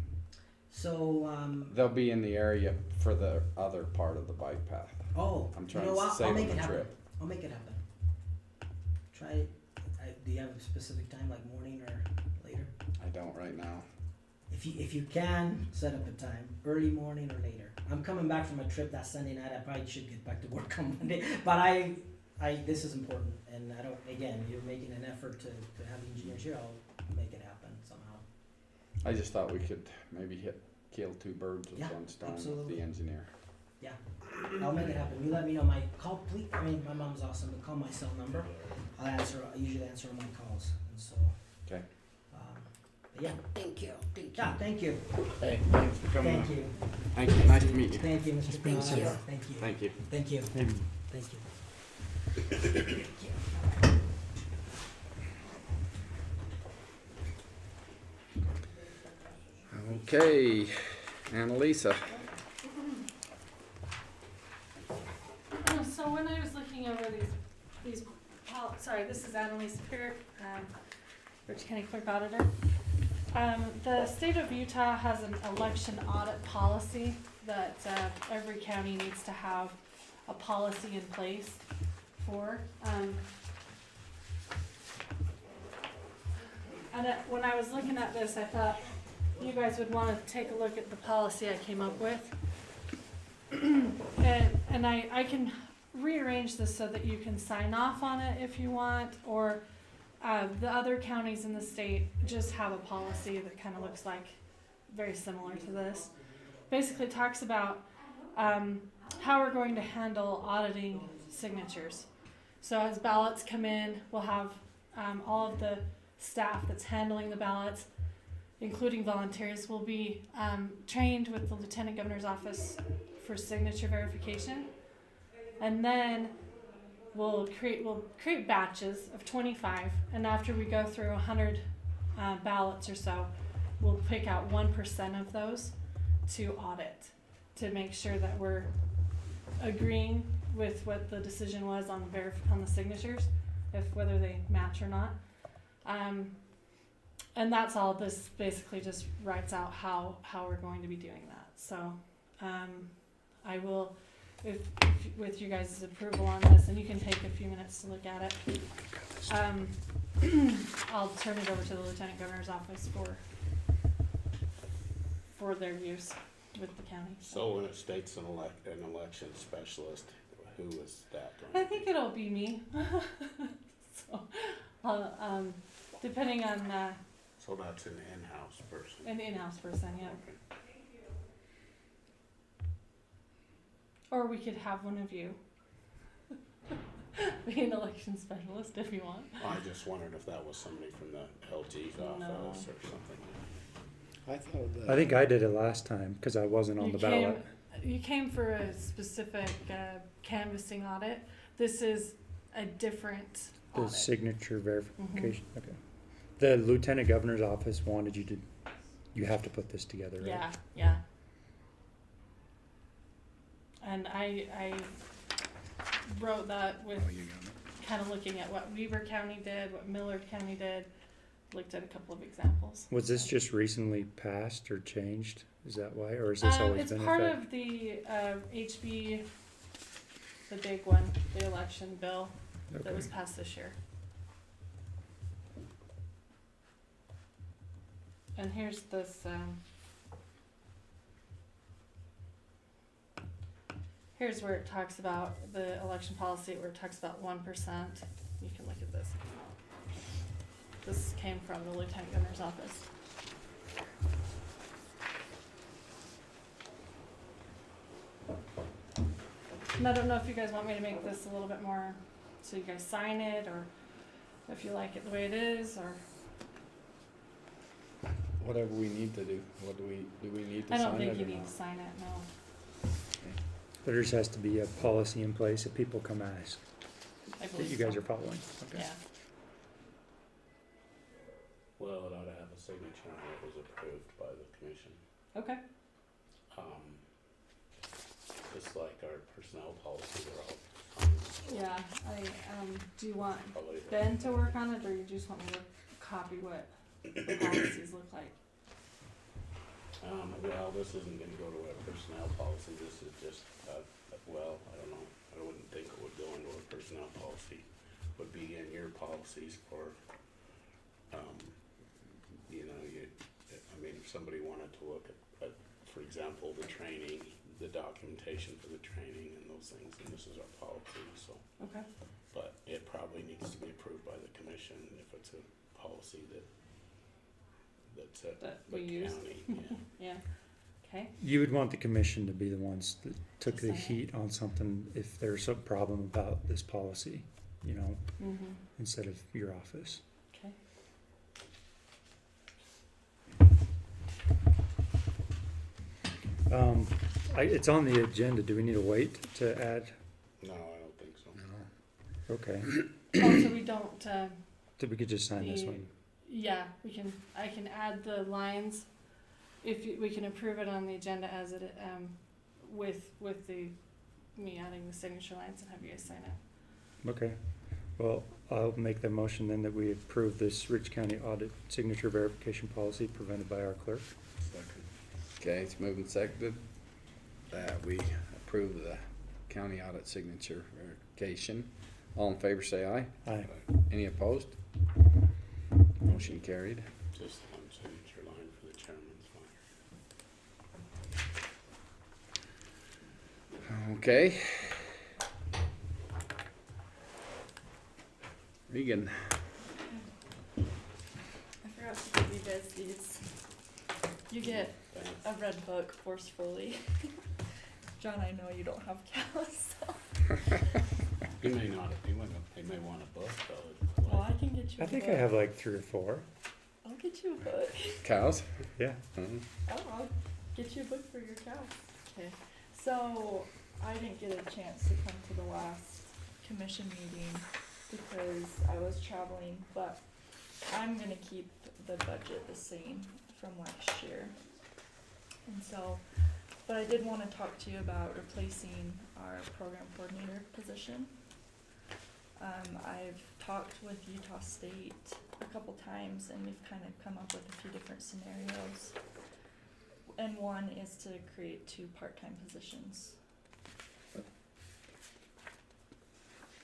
So, They'll be in the area for the other part of the bike path. oh, I'm you trying know to what, I'll save make them it the happen. trip. I'll make it happen. Try, do you have a specific time, like morning or later? I don't right now. If you can, set up a time, early morning or later. I'm coming back from a trip that Sunday night, I probably should get back to work on Monday, but this is important, and I don't, again, you're making an effort to have the engineers here, I'll make it happen somehow. I just thought we could maybe kill two birds with Yeah, one stone with absolutely. the engineer. Yeah, I'll make it happen, you let me know, my mom's awesome, call my cell number, I usually answer all my calls, and so. Okay. But yeah, Thank you, thank you. yeah, thank you, Hey, thanks for coming. thank you, Thank you, nice to meet you. thank you, Mr. Thank Pennell. you. Thank you, Thank you. thank you, Maybe thank you. Thank you. Okay, Anneliesa. So when I was looking over these, sorry, this is Anneliesa Peart, Rich County Clerk Auditor. The state of Utah has an election audit policy that every county needs to have a policy in place for. And when I was looking at this, I thought you guys would want to take a look at the policy I came up with. and I can rearrange this so that you can sign off on it if you want, or the other counties in the state just have a policy that kind of looks like very similar to this. Basically talks about how we're going to handle auditing signatures. So as ballots come in, we'll have all of the staff that's handling the ballots, including volunteers, will be trained with the Lieutenant Governor's Office for signature verification. And then we'll create batches of 25, and after we go through 100 ballots or so, we'll pick out 1% of those to audit, to make sure that we're agreeing with what the decision was on the signatures, whether they match or not. And that's all. This basically just writes out how we're going to be doing that. So I will, if with you guys' approval on this, and you can take a few minutes to look at it, I'll turn it over to the Lieutenant Governor's Office for their use with the county. So when it states an election specialist, who is that going to be? I think it'll be me. So, depending on So that's an in-house person. an in-house person, yeah. Okay. Or we could have one of you be an election specialist if you want. I just wondered if that was somebody from the LG's office or something. I thought I think I did it last time because I wasn't on the ballot. You came for a specific canvassing audit. This is a different The audit. signature verification. Okay. The Lieutenant Governor's Office wanted you to. You have to put this together, right? Yeah, yeah. And I wrote that with kind of looking at what Weber County did, what Millard County did, looked at a couple of examples. Was this just recently passed or changed? Is that why, or has this always It's been part effect? of the HB, the big one, the election bill that Okay. was passed this year. And here's this, here's where it talks about the election policy, where it talks about 1%. You can look at this. This came from the Lieutenant Governor's Office. And I don't know if you guys want me to make this a little bit more, so you guys sign it, or if you like it the way it is, or. Whatever we need to do. What do we need to I sign don't think it you or need not? to sign it, no. There just has to be a policy in place if people come ask I that believe you guys so. are following. Okay. Yeah. Well, it ought to have a signature on it was approved by the commission. Okay. Just like our personnel policy, they're all signed. Yeah, do you want Probably Ben to work on it, or you just want me to copy what the policies look like? Well, this isn't gonna go to a personnel policy, this is just, well, I don't know, I wouldn't think it would go into a personnel policy. Would be in your policies for, I mean, if somebody wanted to look at, for example, the training, the documentation for the training and those things, and this is our policy, so. Okay. But it probably needs to be approved by the commission if it's a policy that's at That the we use. county, yeah. Yeah. Okay. You would want the commission to be the ones that took the Sign it. heat on something if there's a problem about this policy, Mm-hmm. instead of your office. Okay. It's on the agenda. Do we need to wait to add? No, I don't think so. Okay. Oh, so we don't, So we could just sign this one. yeah, I can add the lines, we can approve it on the agenda as it, with the me adding the signature lines and have you guys sign it. Okay, well, I'll make the motion then that we approve this Rich County audit signature verification policy presented by our clerk. Second. Okay, it's moved and seconded that we approve the county audit signature verification. All in favor say aye. Aye. Any opposed? Motion carried. Just one signature line for the chairman's file. Okay. Regan, I forgot to give you guys these. You get a red book forcefully. John, I know you don't have cows, so. He may not, he may want a book though. Well, I can get you a I think I book. have like 3 or 4. I'll get you a book. cows? Yeah. Mhm. Oh, I'll get you a book for your cows. Okay. So, I didn't get a chance to come to the last commission meeting because I was traveling, but I'm gonna keep the budget the same from last year. And so, but I did wanna talk to you about replacing our program coordinator position. I've talked with Utah State a couple times and we've kind of come up with a few different scenarios. And one is to create 2 part-time positions.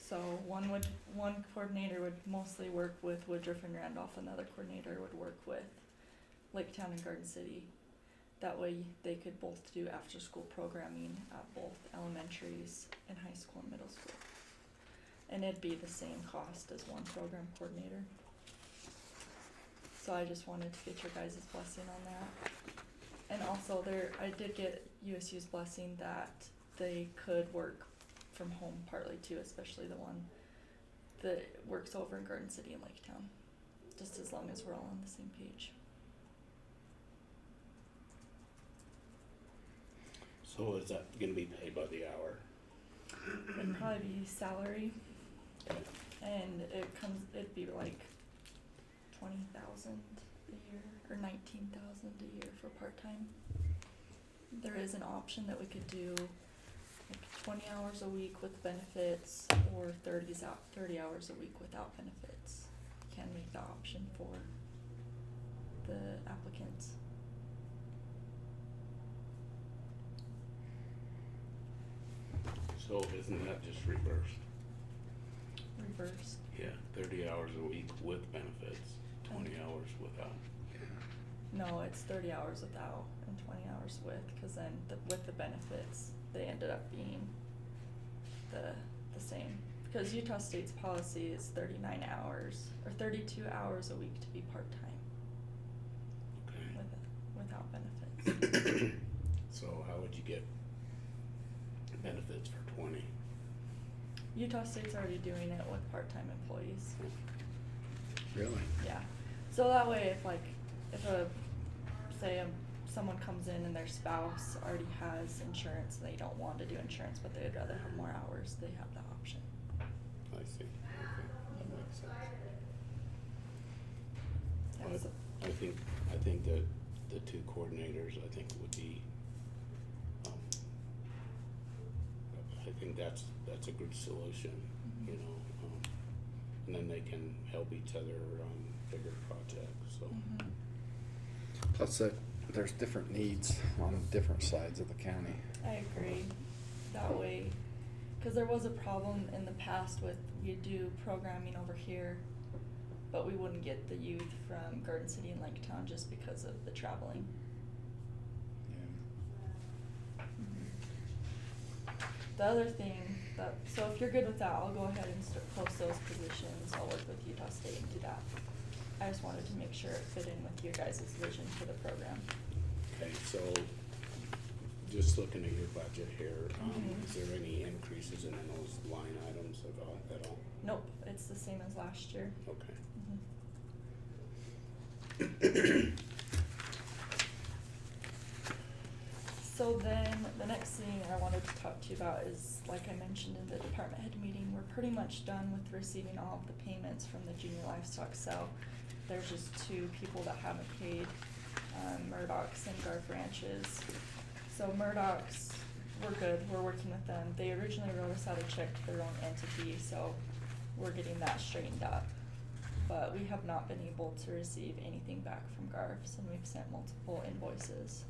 So one coordinator would mostly work with Woodruff and Randolph, another coordinator would work with Lake Town and Garden City. That way they could both do after-school programming at both elementaries and high school and middle school. And it'd be the same cost as one program coordinator. So I just wanted to get your guys' blessing on that. And also I did get USU's blessing that they could work from home partly too, especially the one that works over in Garden City and Lake Town. Just as long as we're all on the same page. So is that gonna be paid by the hour? It'd probably be salary, Okay. and it'd be like 20,000 a year, or 19,000 a year for part-time. There is an option that we could do like 20 hours a week with benefits, or 30 hours a week without benefits. You can make the option for the applicants. So isn't that just reversed? Reversed. Yeah, 30 hours a week with benefits, 20 hours without. No, it's 30 hours without and 20 hours with, cause then with the benefits, they ended up being the same. Because Utah State's policy is 39 hours, or 32 hours a week to be part-time Okay. without benefits. So how would you get benefits for 20? Utah State's already doing it with part-time employees. Really? Yeah. So that way, if someone comes in and their spouse already has insurance, they don't want to do insurance, but they'd rather have more hours, they have the option. I see. Okay, that makes sense. Yeah, so- I think that the 2 coordinators, I think would be, I think that's a good solution, you know, and then they can help each other on bigger projects, so. Mhm. Plus, there's different needs on different sides of the county. I agree, that way, cause there was a problem in the past with, we'd do programming over here, but we wouldn't get the youth from Garden City and Lake Town just because of the traveling. The other thing so if you're good with that, I'll go ahead and post those positions, I'll work with Utah State and do that. I just wanted to make sure it fit in with your guys' vision for the program. Okay, so just looking at your budget here, Mhm. is there any increases in those line items at all? Nope, it's the same as last year. Okay. So then, the next thing I wanted to talk to you about is, like I mentioned in the department head meeting, we're pretty much done with receiving all of the payments from the junior livestock sale. There's just 2 people that haven't paid, Murdoch's and Garth Ranches. So Murdoch's, we're good, we're working with them. They originally wrote us out a check to their own entity, so we're getting that straightened up. But we have not been able to receive anything back from Garf's, and we've sent multiple invoices.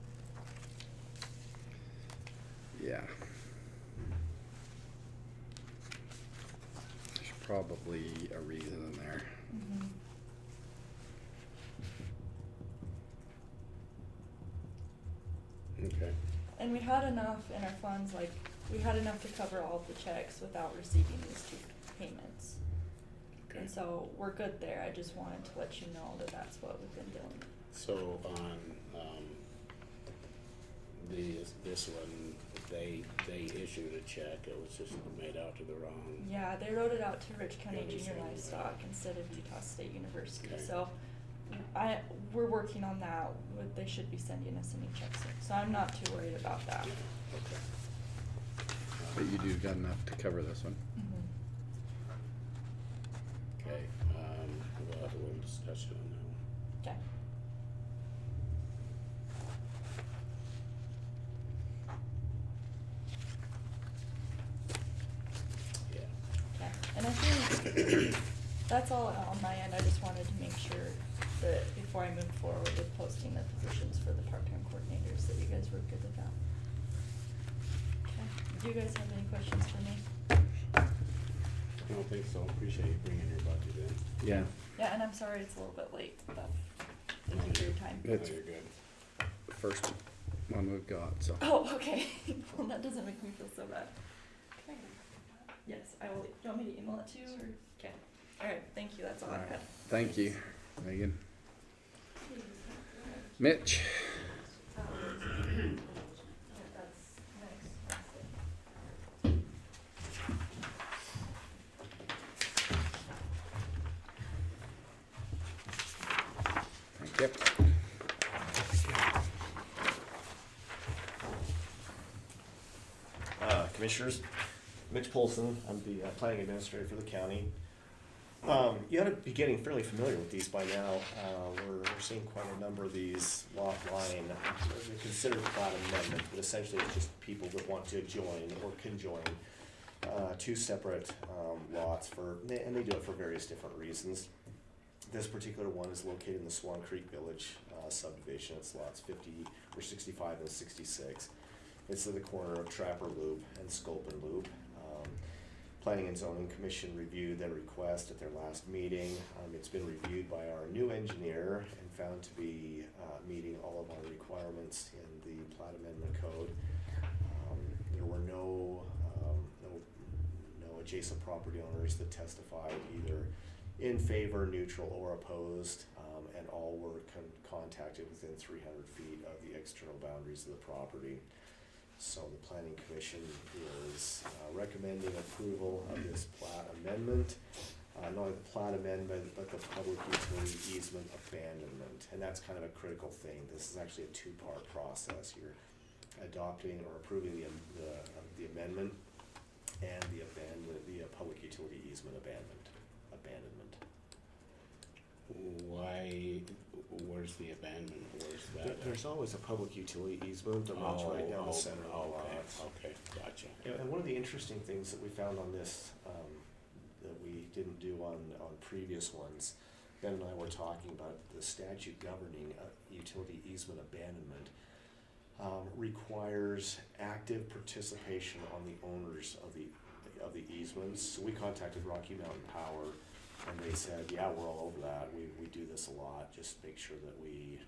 Yeah. There's probably a reason in there. Mm-hmm. Okay. And we had enough in our funds, like, we had enough to cover all of the checks without receiving these 2 payments. Okay. And so we're good there. I just wanted to let you know that that's what we've been doing. So on, this one, they issued a check, it was just made out to the wrong. Yeah, they wrote it out to Rich County Yeah, they Junior said Livestock instead of Utah State University. Okay. So we're working on that. They should be sending us a new check soon. So I'm not too worried about that. Yeah, okay. But you do got enough to cover this one. Mhm. Okay, we'll have a little discussion on that one. Okay. Yeah. Okay. And I think that's all on my end. I just wanted to make sure that before I move forward with posting the positions for the part-time coordinators, that you guys were good with that. Okay. Do you guys have any questions for me? I don't think so, appreciate you bringing your budget in. Yeah. Yeah, and I'm sorry it's a little bit late, but thank you for your time. No, It's- you're good. First one we've got, so. Oh, okay. Well, that doesn't make me feel so bad. Yes, I will. Do you want me to email it to you or? Okay. All right, thank you. That's all I Alright. had. Thank you, Megan. Mitch. Thank you. Commissioners, Mitch Poulsen, I'm the planning administrator for the county. You ought to be getting fairly familiar with these by now. We're seeing quite a number of these lot line, they're considered plat amendment, but essentially it's just people that want to join or conjoin 2 separate lots and they do it for various different reasons. This particular one is located in the Swan Creek Village subdivision. It's lots 65 and 66. It's at the corner of Trapper Loop and Sculpin Loop. Planning and Zoning Commission reviewed their request at their last meeting. It's been reviewed by our new engineer and found to be meeting all of our requirements in the Plat Amendment Code. There were no adjacent property owners that testified either in favor, neutral, or opposed, and all were contacted within 300 feet of the external boundaries of the property. So the Planning Commission is recommending approval of this plat amendment. Not only the plat amendment, but the public utility easement abandonment. And that's kind of a critical thing. This is actually a 2-part process. You're adopting or approving the amendment and the public utility easement abandonment. Why, where's the abandonment, where's that? There's always a public utility easement that runs right down the center of the lot. Okay, gotcha. And one of the interesting things that we found on this, that we didn't do on previous ones, Ben and I were talking about the statute governing utility easement abandonment, requires active participation on the owners of the easements. So we contacted Rocky Mountain Power, and they said, yeah, we're all over that. We do this a lot. Just make sure that we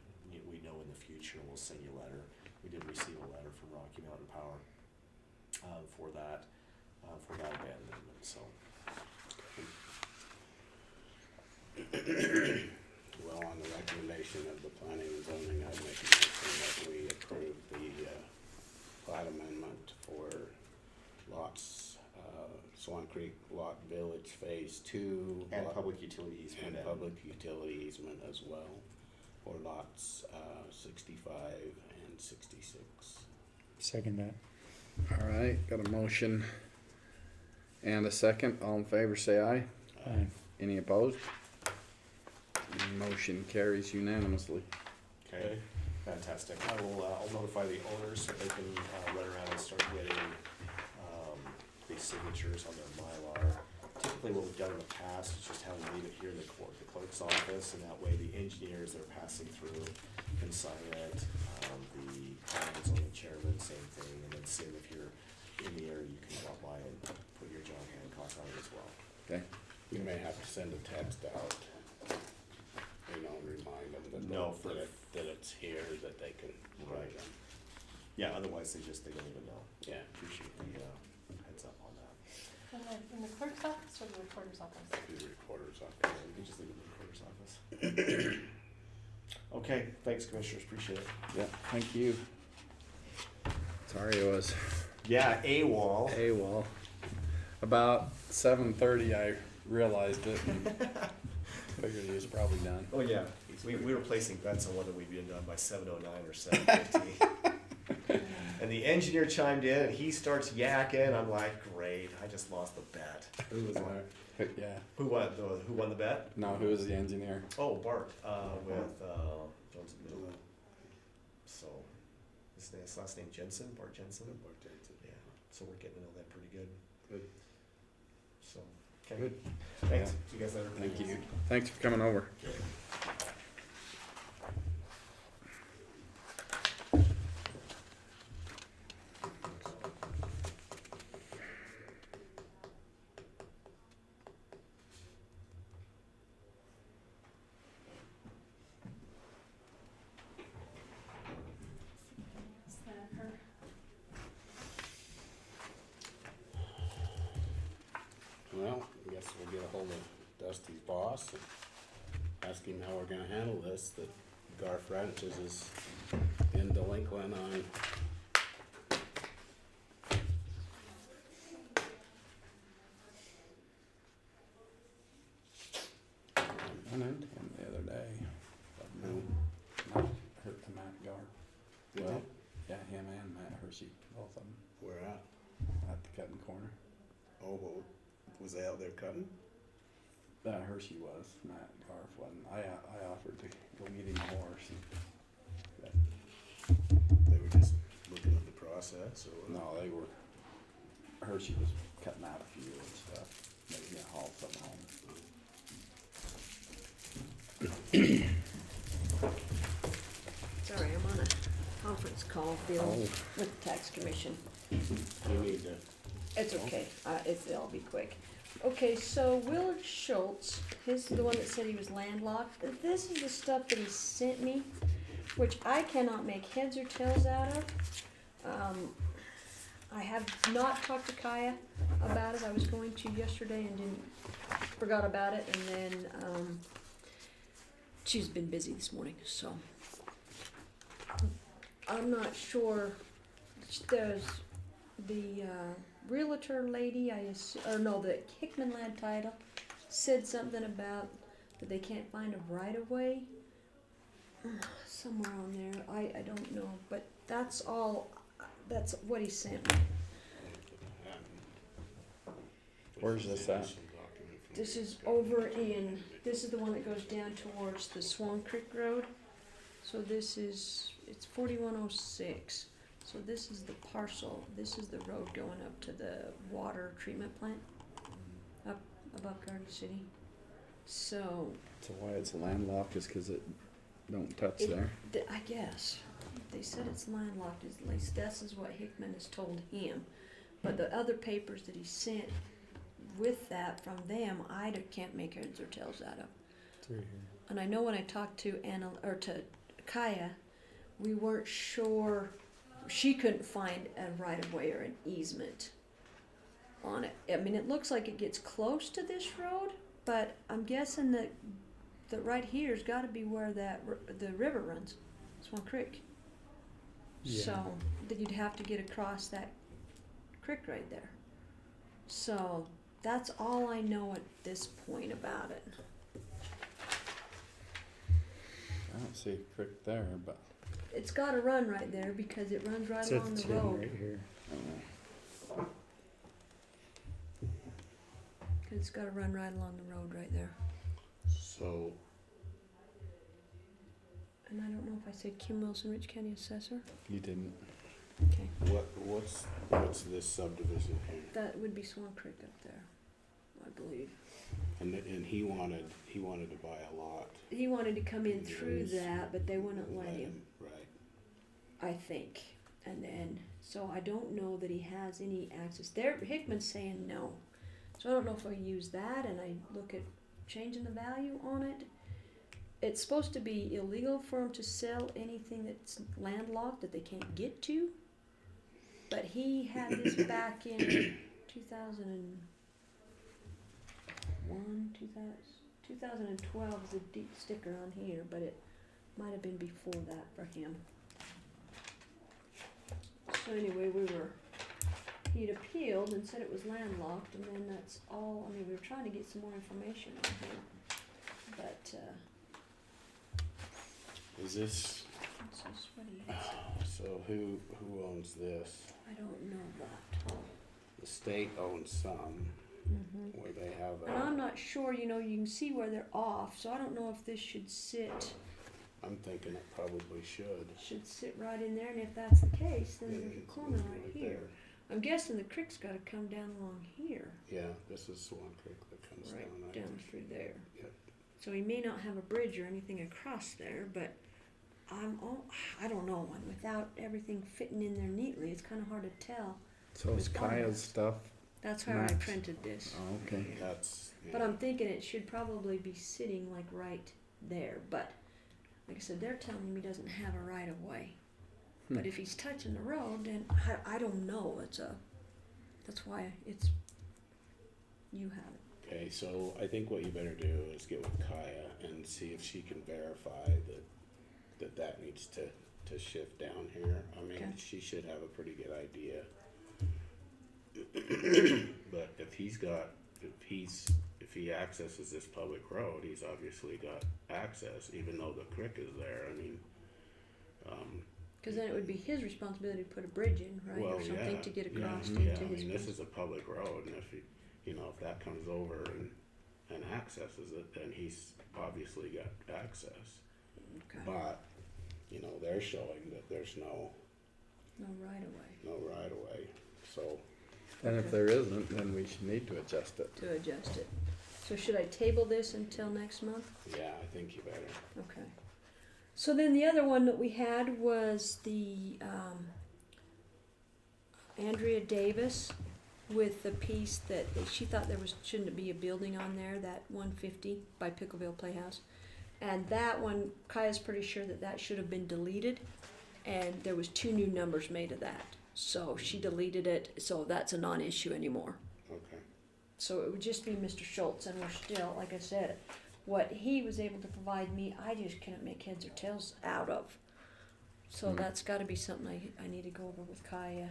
know in the future. We'll send you a letter. We did receive a letter from Rocky Mountain Power for that abandonment. So. Well, on the recommendation of the planning and zoning, I'd make a motion that we approve the plat amendment for lots, Swan Creek Lot Village Phase 2. And public utility easement. And public utility easement as well, for lots 65 and 66. Second that. All right, got a motion and a second. All in favor, say aye. Aye. Any opposed? Motion carries unanimously. Okay. Fantastic. I will, I'll notify the owners so they can, run around and start getting, these signatures on their Mylar. Typically what we've done in the past is just have them leave it here in the clerk's office, and that way the engineers that are passing through can sign it. The comments on the chairman, same thing, and then Sim, if you're in the area, you can drop by and put your John Hancock on it as well. Okay. You may have to send a text out, you know, and remind them that, No, that it's here, that they can write them. Yeah, otherwise they don't even know. Yeah. Appreciate the, heads up on that. In the clerk's office or the recorder's office? The recorder's Yeah, office. you can just leave it in the recorder's office. Okay, thanks, commissioners, appreciate it. Yeah, thank you. Sorry it was Yeah, AWOL. AWOL. About 7:30 I realized it and figured he was probably done. Oh, yeah, we were placing bets on whether we'd be done by 7:09 or 7:50. And the engineer chimed in and he starts yakking, I'm like, great, I just lost the bet. Who was there? Yeah. Who won the bet? No, who was the engineer? Oh, Bart, with, Jones and Middle. So, his last name Jensen, Bart Jensen? Yeah, so we're getting to know that pretty good. Good. So, okay. Good. Thanks, Yeah. you guys later. Thank you. Thanks for coming over. Is that her? Well, I guess we'll get a hold of Dusty's boss and ask him how we're gonna handle this, that Garth Ranches is in delinquent on I went into him the other day. But no, not hurt the Matt Gar. Well, Yeah, him and Matt Hershey, both of them, where at? at the cutting corner. Oh, well, was they out there cutting? Hershey was, Matt Garf wasn't. I offered to go get him a horse. But They were just looking at the process or what? no, they were, Hershey was cutting out a few and stuff. They were gonna haul something home. Sorry, I'm on a conference call dealing with the tax commission. You need to, It's okay, it'll be quick. Okay, so Willard Schultz, he's the one that said he was landlocked. This is the stuff that he sent me, which I cannot make heads or tails out of. I have not talked to Kaia about it. I was going to yesterday and forgot about it, and then, she's been busy this morning, so. I'm not sure, there's the, realtor lady, the Hickman Land Title, said something about that they can't find a right-of-way. Somewhere on there, I don't know, but that's all, that's what he sent me. Where's this at? This is over in, this is the one that goes down towards the Swan Creek Road. So this is, it's 4106. So this is the parcel, this is the road going up to the water treatment plant, up above Garden City. So, So why it's landlocked is cause it don't touch It- there? I guess, they said it's landlocked, at least this is what Hickman has told him. But the other papers that he sent with that from them, can't make heads or tails out of. Through here. And I know when I talked to to Kaia, we weren't sure, she couldn't find a right of way or an easement on it. I mean, it looks like it gets close to this road, but I'm guessing that right here's gotta be where the river runs, Swan Creek. Yeah. So, then you'd have to get across that creek right there. So, that's all I know at this point about it. I don't see a creek there, but It's gotta run right there because it runs right It's along Oh. the at 10 road. right here. I don't know. It's gotta run right along the road right there. so And I don't know if I said Kim Wilson, Rich County Assessor. You didn't. Okay. What's this subdivision here? That would be Swan Creek up there, I believe. And he wanted to buy a lot. He wanted to come in through Yes. that, but they wouldn't let him, Right. I think. And then, so I don't know that he has any access. There, Hickman's saying no. So I don't know if I use that and I look at changing the value on it. It's supposed to be illegal for him to sell anything that's landlocked that they can't get to. But he had this back in 2001, 2012 is a deep sticker on here, but it might have been before that for him. So anyway, he'd appealed and said it was landlocked, and then that's all. I mean, we were trying to get some more information on him, but Is this, it's just what he has. so who owns this? I don't know that. The state owns some, Mm-hmm. where they have And I'm not sure. You know, you can see where they're off, so I don't know if this should sit I'm thinking it probably should. right in there. And if that's the case, then Yeah, there's a it's corner right right here. there. I'm guessing the creek's got to come down along here, Yeah, this is Swan Creek that comes right down. I down think. through there. Yep. So he may not have a bridge or anything across there, but I don't know. And without everything fitting in there neatly, it's kind of hard to tell. So it's Kaia's stuff. That's how I Max. printed this. Oh, okay. That's, But I'm thinking it should probably be sitting like right there. But like I said, they're telling him he doesn't have a right of way. But if he's touching the road, then I don't know. That's why you have it. okay, so I think what you better do is get with Kaia and see if she can verify that needs to shift down here. I mean, Okay. she should have a pretty good idea. But if he accesses this public road, he's obviously got access, even though the creek is there. I mean, Because then it would be his responsibility to put a bridge in, right, well, or something yeah, to get yeah, across yeah, into I his. mean, this is a public road, and if if that comes over and accesses it, then he's obviously got access. Okay. But, they're showing that there's no right of way right of way, so. And if there isn't, then we should need to adjust it. to adjust it. So should I table this until next month? Yeah, I think you better. Okay. So then the other one that we had was the Andrea Davis with the piece that she thought shouldn't be a building on there, that 150 by Pickleville Playhouse. And that one, Kaia's pretty sure that should have been deleted, and there was 2 new numbers made of that. So she deleted it, so that's a non-issue anymore. Okay. So it would just be Mr. Schultz, and we're still, like I said, what he was able to provide me, I just couldn't make heads or tails out of. So that's got to be something I need to go over with Kaia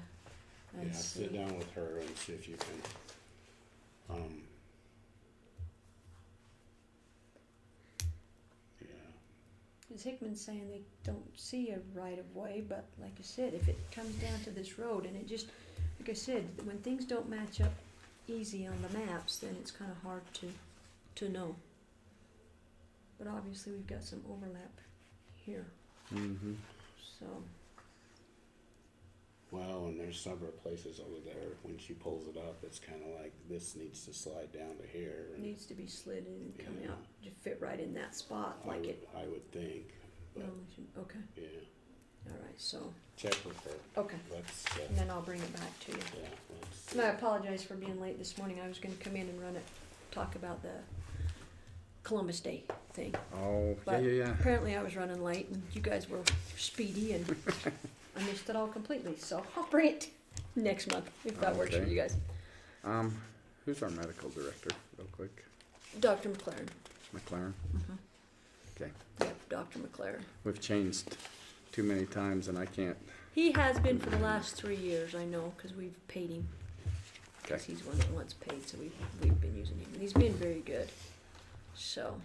and Yeah, see. sit down with her and see if you can, yeah, Because Hickman's saying they don't see a right of way, but like I said, if it comes down to this road, and it just, like I said, when things don't match up easy on the maps, then it's kind of hard to know. But obviously we've got some overlap here, Mm-hmm. so. well, and there's several places over there, when she pulls it up, it's kinda like, this needs to slide down to here. And Needs to be slid in and come Yeah. out to fit right in that spot, like it. I would think, but, normally should. Okay, yeah, all right, so, check with her, okay, let's, and then I'll bring it back to you. yeah, let's. And I apologize for being late this morning. I was gonna come in and talk about the Columbus Day thing. Oh, But yeah. apparently I was running late and you guys were speedy and I missed it all completely. So I'll bring it next month if that works for Okay. you guys. Who's our medical director, real quick? Dr. McLaren. McLaren? Mhm. Okay. Yep, Dr. McLaren. We've changed too many times and I can't. He has been for the last 3 years, I know, because we've paid him. Because Okay. he's one that wants paid, so we've been using him. And he's been very good. So,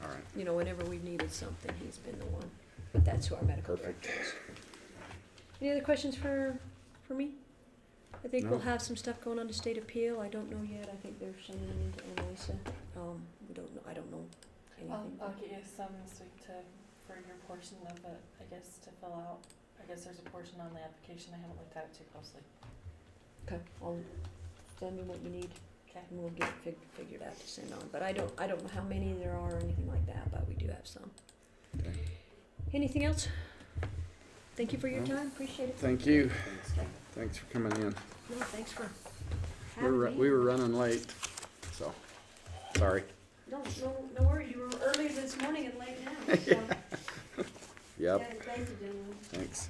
All right. whenever we've needed something, he's been the one. But that's who our medical Perfect. director is. Any other questions for me? I think we'll No. have some stuff going on to state appeal. I don't know yet. I think they're sending them into Anneliesa. We don't know. I don't know anything. I'll get you some this week for your portion of it, I guess, to fill out. I guess there's a portion on the application, I haven't looked at it too closely. Okay, send me what you need, Okay. and we'll get it figured out to send on. But I don't know how many there are or anything like that, but we do have some. Okay. Anything else? Thank you for your No. time, appreciate it. Thank you. Thanks, Tom. Thanks for coming in. No, thanks for We having were, me. we were running late, so, sorry. No worries, you were earlier this morning and late now, so. Yep, Yeah, thank you, gentlemen. thanks.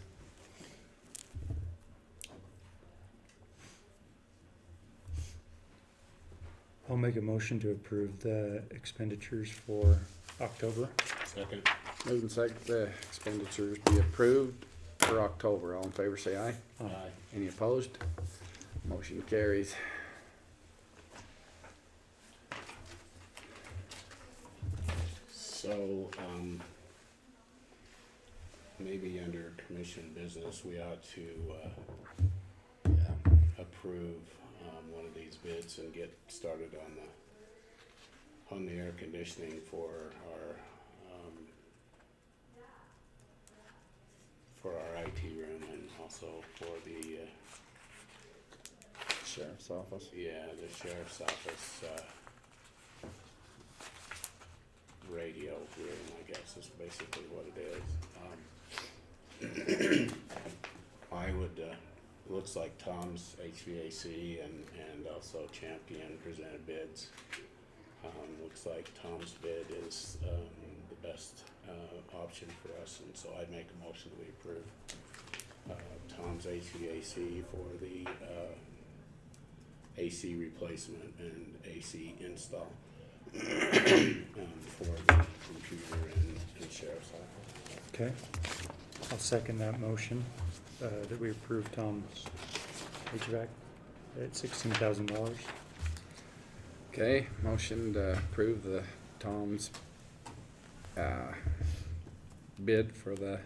I'll make a motion to approve the expenditures for October. Second. Moving second, the expenditures be approved for October. All in favor, say aye. Aye. Any opposed? Motion carries. So, maybe under commission business, we ought to, approve, one of these bids and get started on the air conditioning for our IT room and also for the, Sheriff's office. the sheriff's office, radio room, I guess is basically what it is. I would, looks like Tom's HVAC and also Champion presented bids. Looks like Tom's bid is, the best, option for us, and so I'd make a motion we approve, Tom's HVAC for the, AC replacement and AC install. For the computer and sheriff's office. Okay. I'll second that motion, that we approve Tom's HVAC at $16,000. Okay, motion to approve the Tom's, bid for the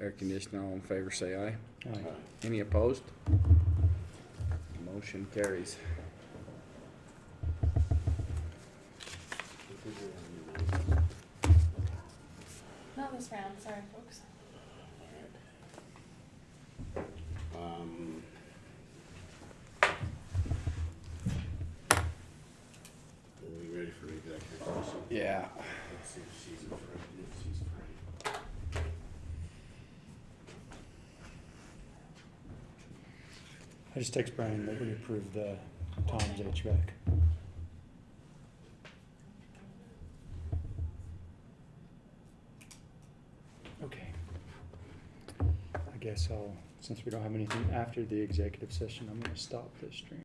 air conditioner. All in favor, say aye. Aye. Any opposed? Motion carries. Not this round, sorry, folks. Are we ready for executive session? Yeah. Let's see if she's afraid, if she's afraid. I just text Brian that we approve the Tom's HVAC. Okay. I guess since we don't have anything after the executive session, I'm gonna stop this stream.